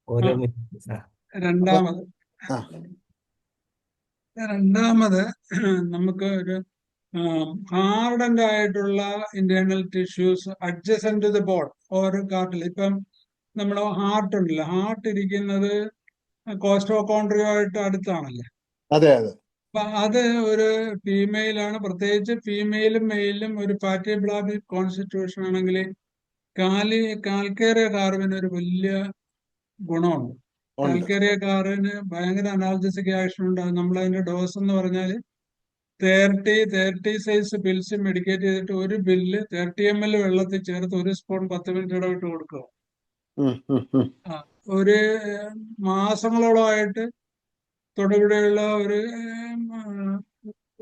ഓരോ മിനിറ്റ്. രണ്ടാമത് നമുക്ക് ഒരു ഹാർഡൻഡ് ആയിട്ടുള്ള internal tissues adjacent to the bone ഓരോ കാർട്ടിൽ. ഇപ്പം നമ്മൾ ഹാർട്ട് ഉണ്ടല്ലോ, ഹാർട്ട് ഇരിക്കുന്നത് കോസ്റ്റോകോൺട്രിയുമായിട്ട് അടുത്താണല്ലേ? അതെ. അപ്പൊ അത് ഒരു ഫീമെയിലാണ്. പ്രത്യേകിച്ച് ഫീമെയിലും മെയിലും ഒരു ഫാറ്റി ബ്ലാബി കോൺസ്റ്റിറ്റ്യൂഷൻ ആണെങ്കിൽ കാൽക്കേറിയ കാർവിന് ഒരു വലിയ ഗുണമുണ്ട്. കാൽക്കേറിയ കാറിന് ഭയങ്കര അനാൽജസിക് ആക്ഷൻ ഉണ്ടാകും. നമ്മൾ അതിന്റെ ഡോസ് എന്ന് പറഞ്ഞാൽ 30 സൈസ് പിൽസ് മെഡിക്കേറ്റ് ചെയ്തിട്ട് ഒരു പില്ല് 30 ml വെള്ളത്തിൽ ചേർത്ത് 1 സ്പൂൺ 10 മിനിറ്റ് ഇടവിട്ട് കൊടുക്കുക. ഒരു മാസങ്ങളോളമായിട്ട് തൊടുപുഴയുള്ള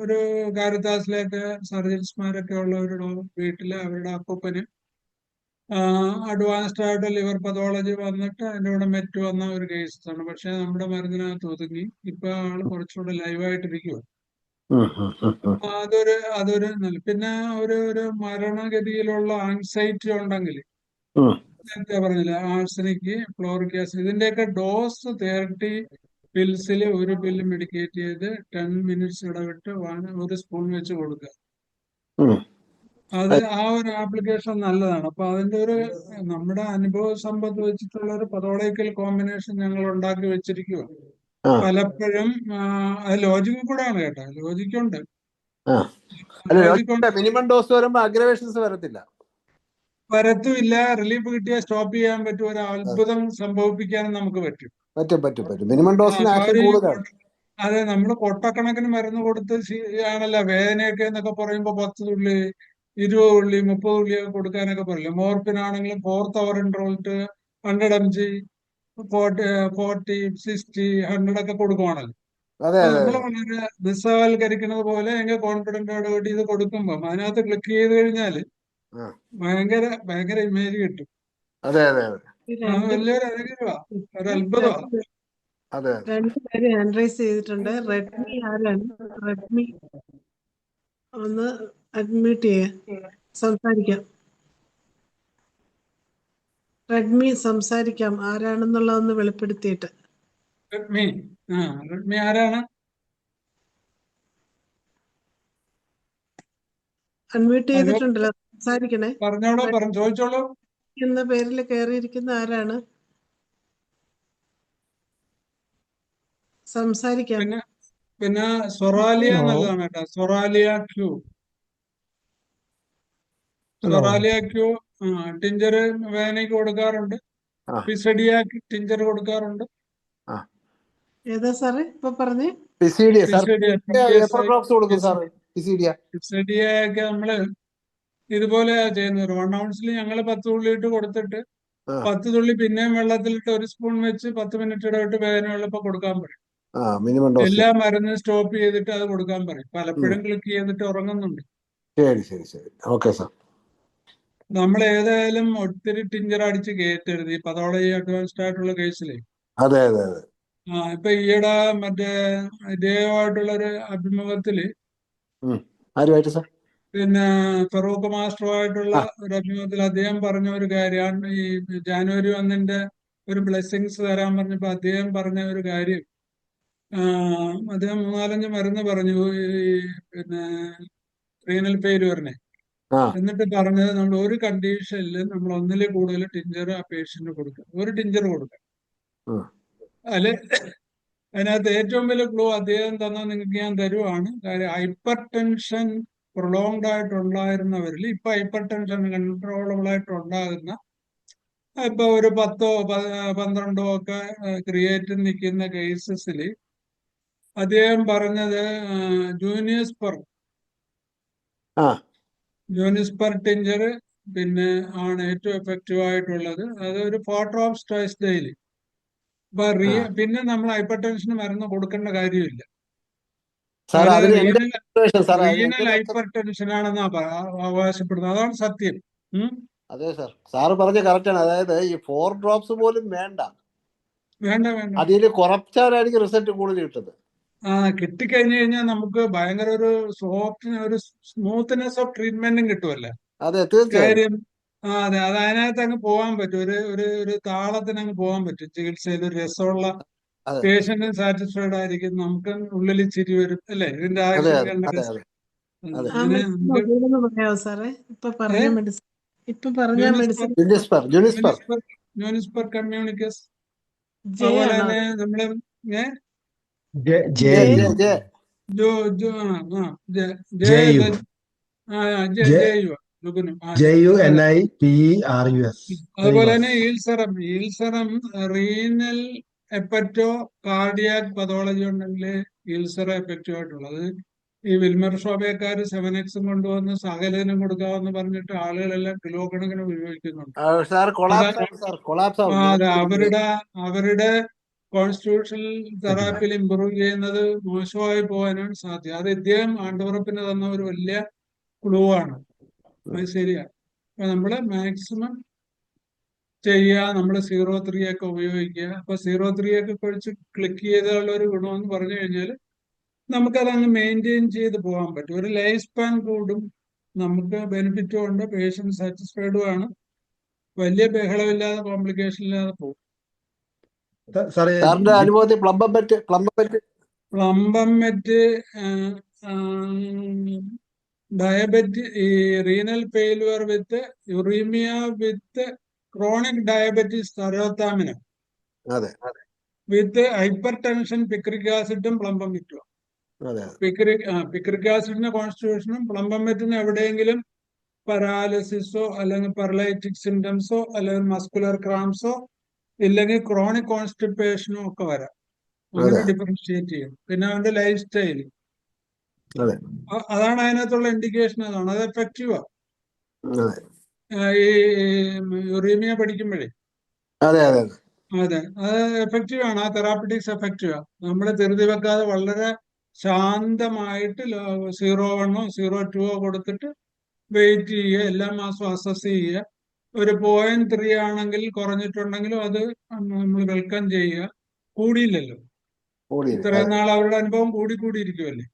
ഒരു കാരിത്താസിലേക്ക് സർജൻസ്മാരൊക്കെ ഉള്ള ഒരു വീട്ടില് അവരുടെ അപ്പൂപ്പന് അഡ്വാൻസ്ഡ് ആയിട്ട് ലിവർ പതോളജി വന്നിട്ട് അതിന്റെ കൂടെ മെറ്റ് വന്ന ഒരു കേസാണ്. പക്ഷെ നമ്മുടെ മരുന്നിനകത്ത് ഒതുങ്ങി ഇപ്പൊ ആള് കുറച്ചുകൂടെ ലൈവായിട്ടിരിക്കുക. അതൊരു പിന്നെ ഒരു മരണഗതിയിലുള്ള ആൻസൈറ്റി ഉണ്ടെങ്കിൽ നേരത്തെ പറഞ്ഞില്ല, ആഴ്സനിക്, ഫ്ലോറിക് ആസിഡ്, ഇതിന്റെയൊക്കെ ഡോസ് 30 പിൽസിൽ ഒരു പില്ല് മെഡിക്കേറ്റ് ചെയ്ത് 10 മിനിറ്റ്സ് ഇടവിട്ട് 1 സ്പൂൺ വെച്ച് കൊടുക്കുക. അത് ആ ഒരു ആപ്ലിക്കേഷൻ നല്ലതാണ്. അപ്പൊ അതിന്റെ നമ്മുടെ അനുഭവ സമ്പത്ത് വെച്ചിട്ടുള്ള ഒരു പതോളജിക്കൽ കോമ്പിനേഷൻ ഞങ്ങൾ ഉണ്ടാക്കി വെച്ചിരിക്കുക. പലപ്പോഴും അത് ലോജിക്ക് കൂടെയാണ് കേട്ടോ, ലോജിക്കുണ്ട്. മിനിമം ഡോസ് വരുമ്പോ അഗ്രവേഷൻസ് വരത്തുമില്ല. റിലീഫ് കിട്ടിയാൽ സ്റ്റോപ്പ് ചെയ്യാൻ പറ്റും. ഒരു അത്ഭുതം സംഭവിപ്പിക്കാനും നമുക്ക് പറ്റും. മിനിമം ഡോസിന് അതെ, നമ്മള് കൊട്ടക്കണക്കിന് മരുന്ന് കൊടുത്ത് ആണല്ലോ വേദനയൊക്കെ എന്നൊക്കെ പറയുമ്പോ 10 തുള്ളി 20 തുള്ളി 30 തുള്ളിയൊക്കെ കൊടുക്കാനൊക്കെ പറയില്ല. മോർഫിനാണെങ്കിലും 4th അവർ ഇന്റർവെൽ 100 mg 40 60 100 ഒക്കെ കൊടുക്കുവാണല്ലോ. അതെ അപ്പൊ അതെ നമ്മൾ അതെ വളരെ നിസ്സഹവൽക്കരിക്കുന്നത് പോലെ എങ്കിൽ കോൺഫിഡന്റോട് കൂടി ഇത് കൊടുക്കുമ്പോൾ അതിനകത്ത് ക്ലിക്ക് ചെയ്ത് കഴിഞ്ഞാൽ ആ, ഭയങ്കര ഭയങ്കര ഇമേജ് കിട്ടും. അതെ അതെ അതെ ഈ അത് രണ്ട് വലിയൊരു അനുഗ്രഹമാണ്, ഒരു അത്ഭുതമാണ്. അതെ രണ്ട് പേര് ഹാൻഡ് റൈസ് ചെയ്തിട്ടുണ്ട്. റെഡ്മി ആരാണ്? റെഡ്മി ഒന്ന് അഡ്മിറ്റ് സംസാരിക്കാം. റെഡ്മി സംസാരിക്കാം, ആരാണെന്നുള്ളതൊന്ന് വെളിപ്പെടുത്തിയിട്ട്. റെഡ്മി റെഡ്മി ആരാണ്? അൺമ്യൂട്ട് ഹലോ, ചെയ്തിട്ടുണ്ടല്ലോ, സംസാരിക്കണേ. പറഞ്ഞോളൂ, ചോദിച്ചോളൂ. റെഡ്മി എന്ന പേരിൽ കയറിയിരിക്കുന്ന ആരാണ്? സംസാരിക്കാം. പിന്നെ സൊറാലിയ നല്ലതാണ് കേട്ടോ, സൊറാലിയ ക്യൂ. സൊറാലിയ ക്യൂ ടിഞ്ചർ വേദനയ്ക്ക് കൊടുക്കാറുണ്ട്. ആ പിസഡിയ ടിഞ്ചർ കൊടുക്കാറുണ്ട്. ആ ഏതാ സാറേ ഇപ്പൊ പറഞ്ഞേ? പിസിഡിയ സാർ, പിസഡിയ എത്ര ഡ്രോപ്സ് കൊടുക്കും സാർ പിസിഡിയ? പിസഡിയൊക്കെ നമ്മള് ഇതുപോലെയാ ചെയ്യുന്നത്. 1 ounce ഞങ്ങൾ 10 തുള്ളി ഇട്ട് കൊടുത്തിട്ട് ആ 10 തുള്ളി പിന്നെയും വെള്ളത്തിലിട്ട് 1 സ്പൂൺ വെച്ച് 10 മിനിറ്റ് ഇടവിട്ട് വേദന ഉള്ളപ്പോ കൊടുക്കാൻ പറയും. ആ മിനിമം ഡോസ്. എല്ലാ മരുന്നും സ്റ്റോപ്പ് ചെയ്തിട്ട് അത് കൊടുക്കാൻ പറയും. പലപ്പോഴും ക്ലിക്ക് ചെയ്തിട്ട് ഉറങ്ങുന്നുണ്ട്. ശരി ശരി ശരി, ഓക്കെ സാർ. നമ്മൾ ഏതായാലും ഒത്തിരി ടിഞ്ചർ അടിച്ച് കയറ്റരുത് ഈ പതോളജി അഡ്വാൻസ്ഡ് ആയിട്ടുള്ള കേസിലെ. അതെ അതെ അതെ. ഇപ്പൊ ഈയിടെ മറ്റേ ഇദ്ദേഹമായിട്ടുള്ള ഒരു അഭിമുഖത്തില് ആരുമായിട്ട് സാർ? പിന്നെ ഫറൂഖ് മാസ്റ്ററുമായിട്ടുള്ള ആ ഒരു അഭിമുഖത്തിൽ അദ്ദേഹം പറഞ്ഞ ഒരു കാര്യമാണ്, ഈ ജാനുവരി 1 ഒരു ബ്ലെസ്സിങ്സ് തരാൻ പറഞ്ഞപ്പോ അദ്ദേഹം പറഞ്ഞ ഒരു കാര്യം. അദ്ദേഹം 3-4 മരുന്ന് പറഞ്ഞു ഈ പിന്നെ റീനൽ ഫെയിലുവറിനെ. ആ എന്നിട്ട് പറഞ്ഞത് നമ്മൾ ഒരു കണ്ടീഷനിൽ നമ്മൾ 1-ൽ കൂടുതൽ ടിഞ്ചർ ആ പേഷ്യന്റ് കൊടുക്കുക, ഒരു ടിഞ്ചർ കൊടുക്കുക. ആ അല്ലെ അതിനകത്ത് ഏറ്റവും വലിയ ക്ലൂ അദ്ദേഹം തന്നാൽ നിങ്ങൾക്ക് ഞാൻ തരുവാണ്. കാര്യം ഹൈപ്പർ ടെൻഷൻ പ്രൊലോങ്ഡ് ആയിട്ടുണ്ടായിരുന്നവരിൽ ഇപ്പൊ ഹൈപ്പർ ടെൻഷൻ കൺട്രോളബിൾ ആയിട്ട് ഉണ്ടാകുന്ന, ഇപ്പൊ ഒരു 10 12 ഒക്കെ ക്രിയേറ്റ് നിൽക്കുന്ന കേസസിൽ അദ്ദേഹം പറഞ്ഞത് ജൂനിയസ്പർ ആ ടിഞ്ചർ പിന്നെ ആണ് ഏറ്റവും എഫക്റ്റീവ് ആയിട്ടുള്ളത്. അത് ഒരു 4 drops twice daily. അപ്പൊ ആ പിന്നെ നമ്മൾ ഹൈപ്പർ ടെൻഷന് മരുന്ന് കൊടുക്കേണ്ട കാര്യമില്ല. സാർ, കാര്യം അതിന് എന്റെ സാർ റീനൽ ഹൈപ്പർ ടെൻഷൻ ആണെന്നാ അവകാശപ്പെടുന്നത്. അതാണ് സത്യം. അതെ സാർ, സാറ് പറഞ്ഞ കറക്റ്റാണ്. അതായത് ഈ 4 ഡ്രോപ്സ് പോലും വേണ്ട, വേണ്ട അതിൽ കുറച്ചാലായിരിക്കും റിസൾട്ട് കൂടുതൽ കിട്ടുന്നത്. കിട്ടിക്കഴിഞ്ഞു കഴിഞ്ഞാൽ നമുക്ക് ഭയങ്കര ഒരു ഒരു സ്മൂത്ത്നെസ് ഓഫ് ട്രീറ്റ്മെന്റും കിട്ടുമല്ലോ. അതെ തീർച്ചയായും. കാര്യം അതെ, അത് അതിനകത്ത് അങ്ങ് പോകാൻ പറ്റും. ഒരു താളത്തിന് അങ്ങ് പോകാൻ പറ്റും ചികിത്സയിൽ. ഒരു രസമുള്ള അതെ പേഷ്യന്റും സാറ്റിസ്ഫൈഡ് ആയിരിക്കും, നമുക്ക് ഉള്ളിൽ ചിരി വരും അല്ലെ, ഇതിന്റെ അതെ ആക്ഷൻ അതെ കണ്ട അതെ രസം. അതെ. ആ അങ്ങനെ മെഡിസിൻ നമുക്ക് ഒന്നുകൂടെ പറയാമോ സാറേ? ഇപ്പൊ പറഞ്ഞ മെഡിസിൻ യൂനിസ്പർ മെഡിസിൻ കമ്മ്യൂണിക്കസ്. ജെ അതുപോലെ ആണോ? തന്നെ നമ്മള് ജെ അതുപോലെ തന്നെ ഈൽസറം റീനൽ എപ്പറ്റോ കാർഡിയാക് പതോളജി ഉണ്ടെങ്കിൽ ഈൽസറ എഫക്റ്റീവ് ആയിട്ടുള്ളത്. ഈ വിൽമർ ഷോബേക്കാർ 7x കൊണ്ടുവന്ന് സകലനും കൊടുക്കാമെന്ന് പറഞ്ഞിട്ട് ആളുകളെല്ലാം കിലോ കണക്കിന് ഉപയോഗിക്കുന്നുണ്ട്. സാർ കൊളാപ്സ് അതെ, അവരുടെ കോൺസ്റ്റിറ്റ്യൂഷണൽ തെറാപ്പിയിൽ ഇമ്പ്രൂവ് ചെയ്യുന്നത് മോശമായി പോകാനാണ് സാധ്യത. അത് ഇദ്ദേഹം ആണ്ടുറപ്പിന് തന്ന ഒരു വലിയ ക്ലൂ ആണ്. അത് ശരിയാ. അപ്പൊ നമ്മള് മാക്സിമം ചെയ്യുക, നമ്മൾ 0.3 ഒക്കെ ഉപയോഗിക്കുക. അപ്പൊ 0.3 ഒക്കെ കഴിച്ച് ക്ലിക്ക് ചെയ്തുള്ള ഒരു ഗുണമെന്ന് പറഞ്ഞു കഴിഞ്ഞാൽ നമുക്കതങ്ങ് മെയിൻറ്റെയിൻ ചെയ്ത് പോകാൻ പറ്റും. ഒരു ലൈഫ് സ്പാൻ കൂടും, നമുക്ക് ബെനിഫിറ്റും ഉണ്ട്, പേഷ്യന്റ് സാറ്റിസ്ഫൈഡും ആണ്, വലിയ ബഹളമില്ലാതെ കോംപ്ലിക്കേഷൻ ഇല്ലാതെ പോകും. സാറിന്റെ അനുഭവത്തിൽ പ്ലംബമെറ്റ് ഈ renal failure with uraemia with chronic diabetes തരോത്താമിനം വിത്ത് ഹൈപ്പർ ടെൻഷൻ പിക്രിക് ആസിഡും പ്ലംബമെറ്റും. പിക്രിക് ആസിഡിന്റെ കോൺസ്റ്റിറ്റ്യൂഷനും പ്ലംബമെറ്റിന് എവിടെയെങ്കിലും പരാലിസിസോ അല്ലെങ്കിൽ പാരലൈറ്റിക് സിംറ്റംസോ അല്ലെങ്കിൽ മസ്കുലർ ക്രാംസോ ഇല്ലെങ്കിൽ ക്രോണിക് കോൺസ്റ്റിപ്പേഷനോ ഒക്കെ വരാം. അങ്ങനെ ഡിഫറൻഷിയേറ്റ് ചെയ്യണം. പിന്നെ അവന്റെ ലൈഫ് സ്റ്റൈൽ, അതെ അതാണ് അതിനകത്തുള്ള ഇൻഡിക്കേഷൻ. അതാണ് അത് എഫക്റ്റീവാ. അതെ ഈ യുറീമിയ പഠിക്കുമ്പോഴേ അതെ അതെ അതെ, അത് എഫക്റ്റീവ് ആണ്. ആ തെറാപ്പറ്റിക്സ് എഫക്റ്റീവാ. നമ്മൾ ധൃതി വെക്കാതെ വളരെ ശാന്തമായിട്ട് 0.1 0.2 കൊടുത്തിട്ട് വെയിറ്റ് ചെയ്യുക, എല്ലാ മാസവും അസസ് ചെയ്യുക. ഒരു 0.3 ആണെങ്കിൽ കുറഞ്ഞിട്ടുണ്ടെങ്കിലും അത് നമ്മൾ വെൽക്കം ചെയ്യുക. കൂടിയില്ലല്ലോ, ഇത്രയും നാൾ അവരുടെ അനുഭവം കൂടിയിരിക്കുമല്ലേ.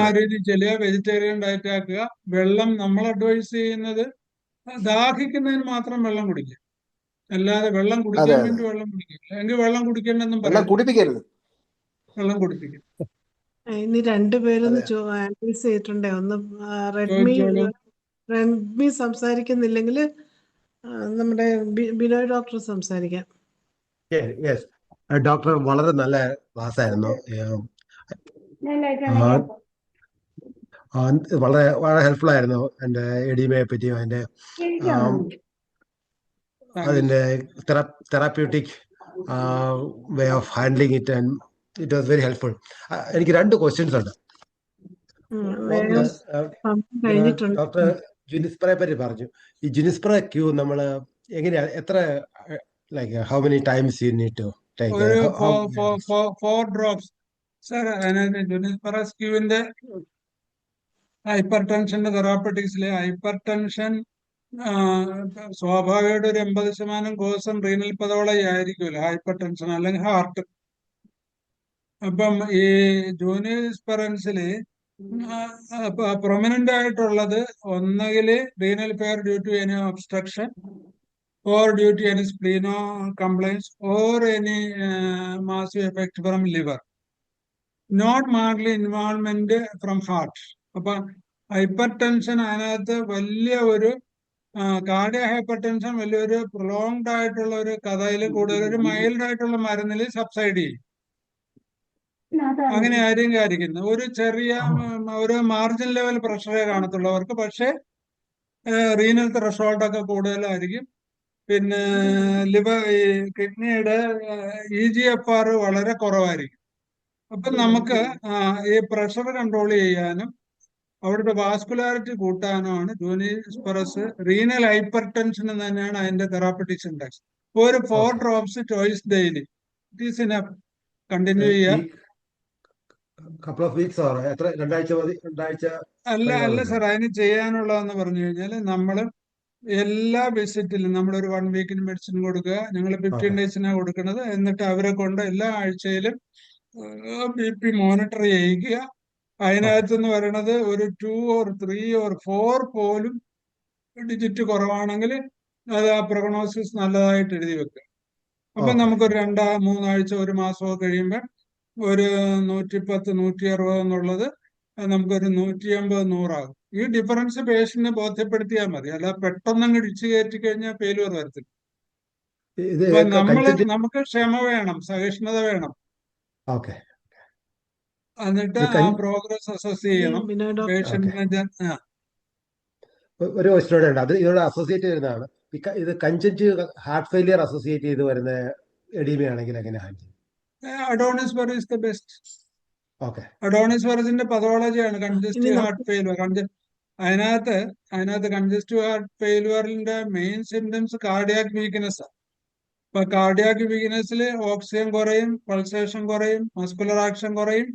ആ രീതിയിൽ ചെല്ലുക, വെജിറ്റേറിയൻ ഡയറ്റ് ആക്കുക. വെള്ളം നമ്മൾ അഡ്വൈസ് ചെയ്യുന്നത് ദാഹിക്കുന്നതിന് മാത്രം വെള്ളം കുടിക്കുക, അല്ലാതെ വെള്ളം കുടിക്കാൻ വേണ്ടി വെള്ളം കുടിക്കില്ല. എങ്കിൽ വെള്ളം കുടിക്കേണ്ടെന്നും പറയാം, കുടിപ്പിക്കരുത്. വെള്ളം കുടിപ്പിക്കും. ഇനി രണ്ടുപേരൊന്ന് ആൻസർ ചെയ്തിട്ടുണ്ടേ. ഒന്ന് റെഡ്മി സംസാരിക്കുന്നില്ലെങ്കിൽ നമ്മുടെ ബിനോയ് ഡോക്ടർ സംസാരിക്കാം. ഡോക്ടർ വളരെ നല്ല ക്ലാസ് ആയിരുന്നു. വളരെ വളരെ ഹെൽപ്ഫുൾ ആയിരുന്നു എൻ്റെ എഡിമയെ പറ്റിയും അതിൻ്റെ therapeutic way of handling it, and it was very helpful. എനിക്ക് 2 ക്വസ്റ്റ്യൻസ് ഉണ്ട്. ഡോക്ടർ ജുനിസ്പ്രയെ പറ്റി പറഞ്ഞു. ഈ ജുനിസ്പ്ര ക്യൂ നമ്മൾ എങ്ങനെയാണ്, എത്ര like how many times you need to take? 4 drops sir. അതിനകത്ത് ജുനിസ്പെറ ക്യൂവിന്റെ ഹൈപ്പർ ടെൻഷന്റെ തെറാപ്പറ്റിക്സിലെ ഹൈപ്പർ ടെൻഷൻ സ്വാഭാവികമായിട്ട് ഒരു 80% കോഴ്സും റീനൽ പതോളജി ആയിരിക്കുമല്ലോ, ഹൈപ്പർ ടെൻഷൻ അല്ലെങ്കിൽ ഹാർട്ട്. അപ്പം ഈ ജൂനിസ്പെറൻസില് പ്രൊമിനന്റ് ആയിട്ടുള്ളത് ഒന്നുകിൽ renal failure due to any obstruction or due to any spleno complaints or any massive effect from liver, not markedly involvement from heart. അപ്പൊ ഹൈപ്പർ ടെൻഷൻ അതിനകത്ത് വലിയ ഒരു കാർഡിയക് ഹൈപ്പർ ടെൻഷൻ വലിയൊരു പ്രൊലോങ്ഡ് ആയിട്ടുള്ള ഒരു കഥയിൽ കൂടുതൽ ഒരു മൈൽഡ് ആയിട്ടുള്ള മരുന്നിൽ സബ്സൈഡ് ചെയ്യും. അങ്ങനെ ആയിരിക്കുന്നത് ഒരു ചെറിയ ഒരു മാർജിൻ ലെവൽ പ്രഷറേ കാണത്തുള്ളവർക്ക്, പക്ഷേ റീനൽ ത്രെഷോൾഡ് ഒക്കെ കൂടുതലായിരിക്കും. പിന്നെ ഈ കിഡ്നിയുടെ EGFR വളരെ കുറവായിരിക്കും. അപ്പൊ നമുക്ക് ഈ പ്രഷർ കൺട്രോൾ ചെയ്യാനും അവിടുത്തെ വാസ്കുലാരിറ്റി കൂട്ടാനുമാണ് ജൂനിസ്പെറസ്. റീനൽ ഹൈപ്പർ ടെൻഷൻ തന്നെയാണ് അതിന്റെ തെറാപ്പറ്റിക്സ് ഇൻഡെക്സ്. ഒരു 4 drops choice daily it is enough. Continue ചെയ്യാം. അല്ല സാർ, അതിന് ചെയ്യാനുള്ളതെന്ന് പറഞ്ഞു കഴിഞ്ഞാൽ നമ്മൾ എല്ലാ വിസിറ്റിലും നമ്മളൊരു 1 വീക്കിന് മെഡിസിൻ കൊടുക്കുക. ഞങ്ങൾ 15 ഡേയ്സിനാണ് കൊടുക്കുന്നത്. എന്നിട്ട് അവരെ കൊണ്ട് എല്ലാ ആഴ്ചയിലും BP മോണിറ്റർ ചെയ്യിക്കുക. അതിനകത്തുനിന്ന് പറയണത് ഒരു 2 or 3 or 4 പോലും ഡിജിറ്റ് കുറവാണെങ്കിൽ അത് ആ പ്രൊഗ്നോസിസ് നല്ലതായിട്ട് എഴുതി വെക്കുക. അപ്പൊ നമുക്കൊരു 2-3 ആഴ്ച 1 മാസമൊക്കെ കഴിയുമ്പോൾ ഒരു 110 160 എന്നുള്ളത് നമുക്കൊരു 180-100 ആകും. ഈ ഡിഫറൻസ് പേഷ്യന്റിനെ ബോധ്യപ്പെടുത്തിയാൽ മതി, അല്ല പെട്ടെന്ന് ഇടിച്ചു കയറ്റി കഴിഞ്ഞാൽ ഫെയിലുവർ വരത്തില്ല. നമുക്ക് ക്ഷമ വേണം, സഹിഷ്ണുത വേണം. എന്നിട്ട് ആ പ്രോഗ്രസ് അസസ് ചെയ്യണം പേഷ്യന്റിനെ. ഒരു ക്വസ്റ്റ്യൻ ഉണ്ട്, അത് ഇതിനോട് അസോസിയേറ്റ് വരുന്നതാണ്. ഇത് കൺജന്റീവ് ഹാർട്ട് ഫെയിലിയർ അസോസിയേറ്റ് ചെയ്ത് വരുന്ന എഡീമയാണെങ്കിൽ എങ്ങനെ ഹാൻഡിൽ ചെയ്യും? അഡോണിസ്പെർ ഈസ് ദ ബെസ്റ്റ്. അഡോണിസ്പെറിന്റെ പതോളജിയാണ് കൺജസ്റ്റീവ് ഹാർട്ട് ഫെയിലുവർ. അതിനകത്ത് കൺജസ്റ്റീവ് ഹാർട്ട് ഫെയിലുവറിന്റെ മെയിൻ സിംറ്റംസ് കാർഡിയാക് വീക്ക്നെസ് ആണ്. ഇപ്പൊ കാർഡിയാക് വീക്ക്നെസ്സിൽ ഓക്സിജൻ കുറയും, പൾസേഷൻ കുറയും, മസ്കുലർ ആക്ഷൻ കുറയും,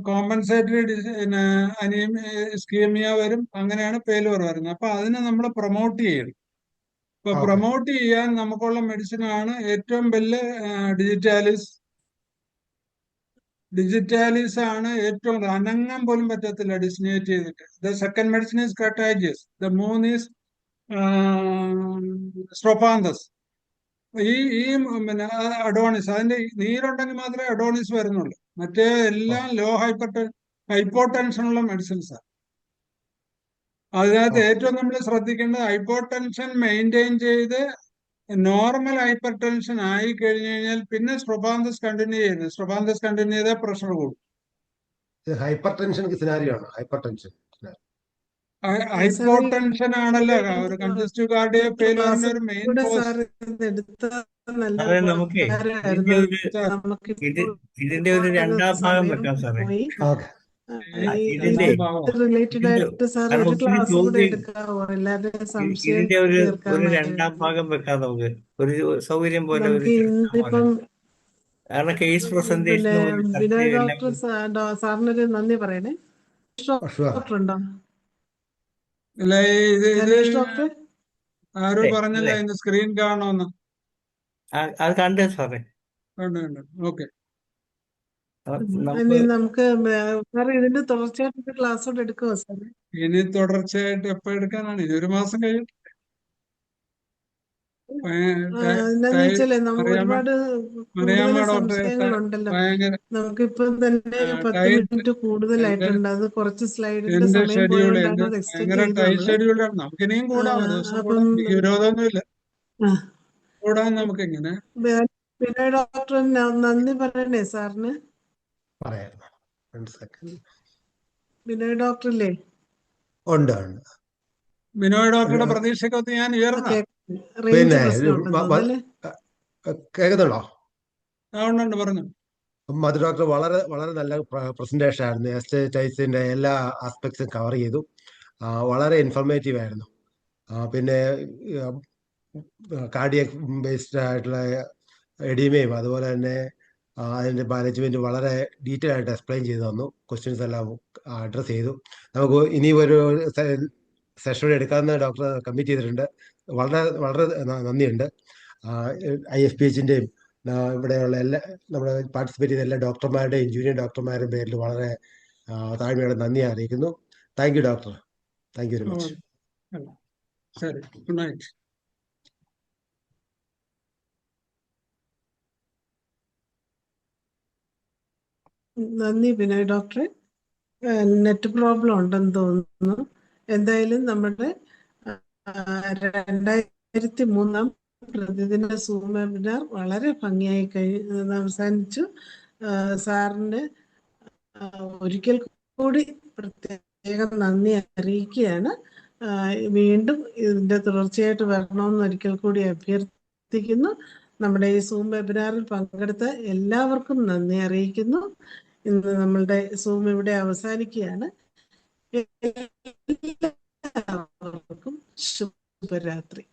കോമ്പൻസേറ്ററി ഇസ്കീമിയ വരും. അങ്ങനെയാണ് ഫെയിലുവർ വരുന്നത്. അപ്പൊ അതിനെ നമ്മൾ പ്രൊമോട്ട് ചെയ്യണം. ഇപ്പൊ പ്രൊമോട്ട് ചെയ്യാൻ നമുക്കുള്ള മെഡിസിനാണ് ഏറ്റവും വലിയ ഡിജിറ്റാലിസ് ആണ് ഏറ്റവും, അനങ്ങാൻ പോലും പറ്റത്തില്ല ഡിസ്നിയേറ്റ് ചെയ്തിട്ട്. ദ സെക്കൻഡ് മെഡിസിൻ ഈസ് കർട്ടാജിയസ്. ദ മൂന്ന് ഈസ് സ്ട്രോഫാന്തസ്. ഈ പിന്നെ അഡോണിസ്, അതിന്റെ നീരുണ്ടെങ്കിൽ മാത്രമേ അഡോണിസ് വരുന്നുള്ളൂ. മറ്റേ എല്ലാം ലോ ഹൈപ്പോടെൻഷനുള്ള മെഡിസിൻസാണ്. അതിനകത്ത് ഏറ്റവും നമ്മൾ ശ്രദ്ധിക്കേണ്ടത് ഹൈപ്പോടെൻഷൻ മെയിൻറ്റെയിൻ ചെയ്ത് നോർമൽ ഹൈപ്പർ ടെൻഷൻ ആയി കഴിഞ്ഞു കഴിഞ്ഞാൽ പിന്നെ സ്ട്രോഫാന്തസ് കണ്ടിന്യൂ ചെയ്യുന്നത്. സ്ട്രോഫാന്തസ് കണ്ടിന്യൂ ചെയ്താൽ പ്രഷർ കൂടും. ഹൈപ്പർ ടെൻഷൻ സിനാരിയോ ആണ് ഹൈപ്പർ ടെൻഷൻ. ഹൈപ്പോ ടെൻഷൻ ആണല്ലോ ഒരു കൺജസ്റ്റീവ് കാർഡിയക് ഫെയിലിയറിന്റെ ഒരു മെയിൻ കോസ്. സാർ ഇത് എടുത്ത നല്ല സാറേ നമുക്കേ ഉപകാരമായിരുന്നു. ഇത് നമുക്കിപ്പോൾ ഇതിന്റെ ഒരു രണ്ടാം ഭാഗം സമയം വെക്കാം സാറേ. പോയി. ഓക്കെ. ഇതിന്റെ റിലേറ്റഡ് ആയിട്ട് സാർ കാരണം ഒരു ഒത്തിരി ക്ലാസ് കൂടെ ചോദ്യം എടുക്കാവോ? എല്ലാവരുടെയും സംശയം ഇതിന്റെ ഒരു തീർക്കാൻ രണ്ടാം ഭാഗം വെക്കാം നമുക്ക്. ഒരു സൗകര്യം പോലെ ഒരു നമുക്ക് ഇന്നിപ്പം കാരണം കേസ് പിന്നെ പ്രസന്റേഷനും ഒരു ബിനോയ് ചർച്ചയും എല്ലാം ഡോക്ടർ സാറിനൊരു നന്ദി പറയണേ. ഡോക്ടർ ഉണ്ടോ? അല്ല ഇത് ജനീഷ് ഡോക്ടർ ആരോ പറഞ്ഞല്ലോ അതിന്റെ സ്ക്രീൻ കാണുമെന്ന്. അത് കണ്ടേ സാറേ. ഓക്കെ. ഇനി നമുക്ക് സാർ ഇതിന്റെ തുടർച്ചയായിട്ട് ക്ലാസ് കൊണ്ട് എടുക്കുമോ സാർ? ഇനി തുടർച്ചയായിട്ട് എപ്പോ എടുക്കാനാണ്? ഇനി ഒരു മാസം കഴിയും. എന്താന്ന് വെച്ചാലേ നമുക്ക് ഒരുപാട് കൂടുതൽ സംശയങ്ങളുണ്ടല്ലോ. ഭയങ്കര നമുക്കിപ്പം തന്നെ 10 മിനിറ്റ് കൂടുതലായിട്ടുണ്ട്. അത് കുറച്ച് സ്ലൈഡിന്റെ എന്റെ സമയം ഷെഡ്യൂൾ പോയോണ്ടാണ് അത് എക്സ്റ്റെൻഡ് ഭയങ്കര ചെയ്ത് ടൈറ്റ് നമ്മള്. ഷെഡ്യൂളാണ്. നമുക്ക് ഇനിയും കൂടാം, ഒരു ദിവസം അപ്പം കൂടാം. എനിക്ക് വിരോധമൊന്നുമില്ല, ആ, കൂടാം നമുക്ക് ഇങ്ങനെ. ബിനോയ് ഡോക്ടർ നന്ദി പറയണേ സാറിന്. പറയാം. 1 സെക്കൻഡ്. ബിനോയ് ഡോക്ടറില്ലേ? ഉണ്ട്. ബിനോയ് ഡോക്ടറുടെ പ്രതീക്ഷയ്ക്കൊത്ത് ഞാൻ ഉയർന്ന. റേഞ്ച് പിന്നെ പ്രശ്നമുണ്ടെന്ന് തോന്നുന്നല്ലേ? കേൾക്കുന്നുണ്ടോ? ഉണ്ട്, പറഞ്ഞു. മധു ഡോക്ടർ വളരെ വളരെ നല്ല പ്രസന്റേഷൻ ആയിരുന്നു. എസ്റ്റേറ്റൈസിന്റെ എല്ലാ ആസ്പെക്ട്സും കവർ ചെയ്തു. വളരെ ഇൻഫോർമേറ്റീവ് ആയിരുന്നു. പിന്നെ കാർഡിയക് ബേസ്ഡ് ആയിട്ടുള്ള എഡിമയും അതുപോലെ തന്നെ അതിന്റെ മാനേജ്മെന്റ് വളരെ ഡീറ്റെയിൽ ആയിട്ട് എക്സ്പ്ലെയിൻ ചെയ്തു തന്നു. ക്വസ്റ്റ്യൻസ് എല്ലാം അഡ്രസ് ചെയ്തു. നമുക്ക് ഇനി ഒരു സെഷൻ എടുക്കാമെന്ന് ഡോക്ടർ കമ്മിറ്റ് ചെയ്തിട്ടുണ്ട്. വളരെ വളരെ നന്ദിയുണ്ട്. IFPHന്റെയും ഇവിടെയുള്ള എല്ലാ നമ്മുടെ പാർട്ടിസിപ്പേറ്റ് ചെയ്ത എല്ലാ ഡോക്ടർമാരുടെയും ജൂനിയർ ഡോക്ടർമാരുടെയും പേരിൽ വളരെ താഴ്മയോടെ നന്ദി അറിയിക്കുന്നു. Thank you doctor. Thank you very much. ശരി, ഗുഡ് നൈറ്റ്. നന്ദി ബിനോയ് ഡോക്ടറെ. നെറ്റ് പ്രോബ്ലം ഉണ്ടെന്ന് തോന്നുന്നു. എന്തായാലും നമ്മുടെ 2003 പ്രതിദിന സൂം വെബിനാർ വളരെ ഭംഗിയായി അവസാനിച്ചു. സാറിന് ഒരിക്കൽ കൂടി പ്രത്യേകം നന്ദി അറിയിക്കുകയാണ്. വീണ്ടും ഇതിന്റെ തുടർച്ചയായിട്ട് വരണമെന്ന് ഒരിക്കൽ കൂടി അഭ്യർത്ഥിക്കുന്നു. നമ്മുടെ ഈ സൂം വെബിനാറിൽ പങ്കെടുത്ത എല്ലാവർക്കും നന്ദി അറിയിക്കുന്നു. ഇന്ന് നമ്മളുടെ സൂം ഇവിടെ അവസാനിക്കുകയാണ്. എല്ലാവർക്കും ശുഭരാത്രി.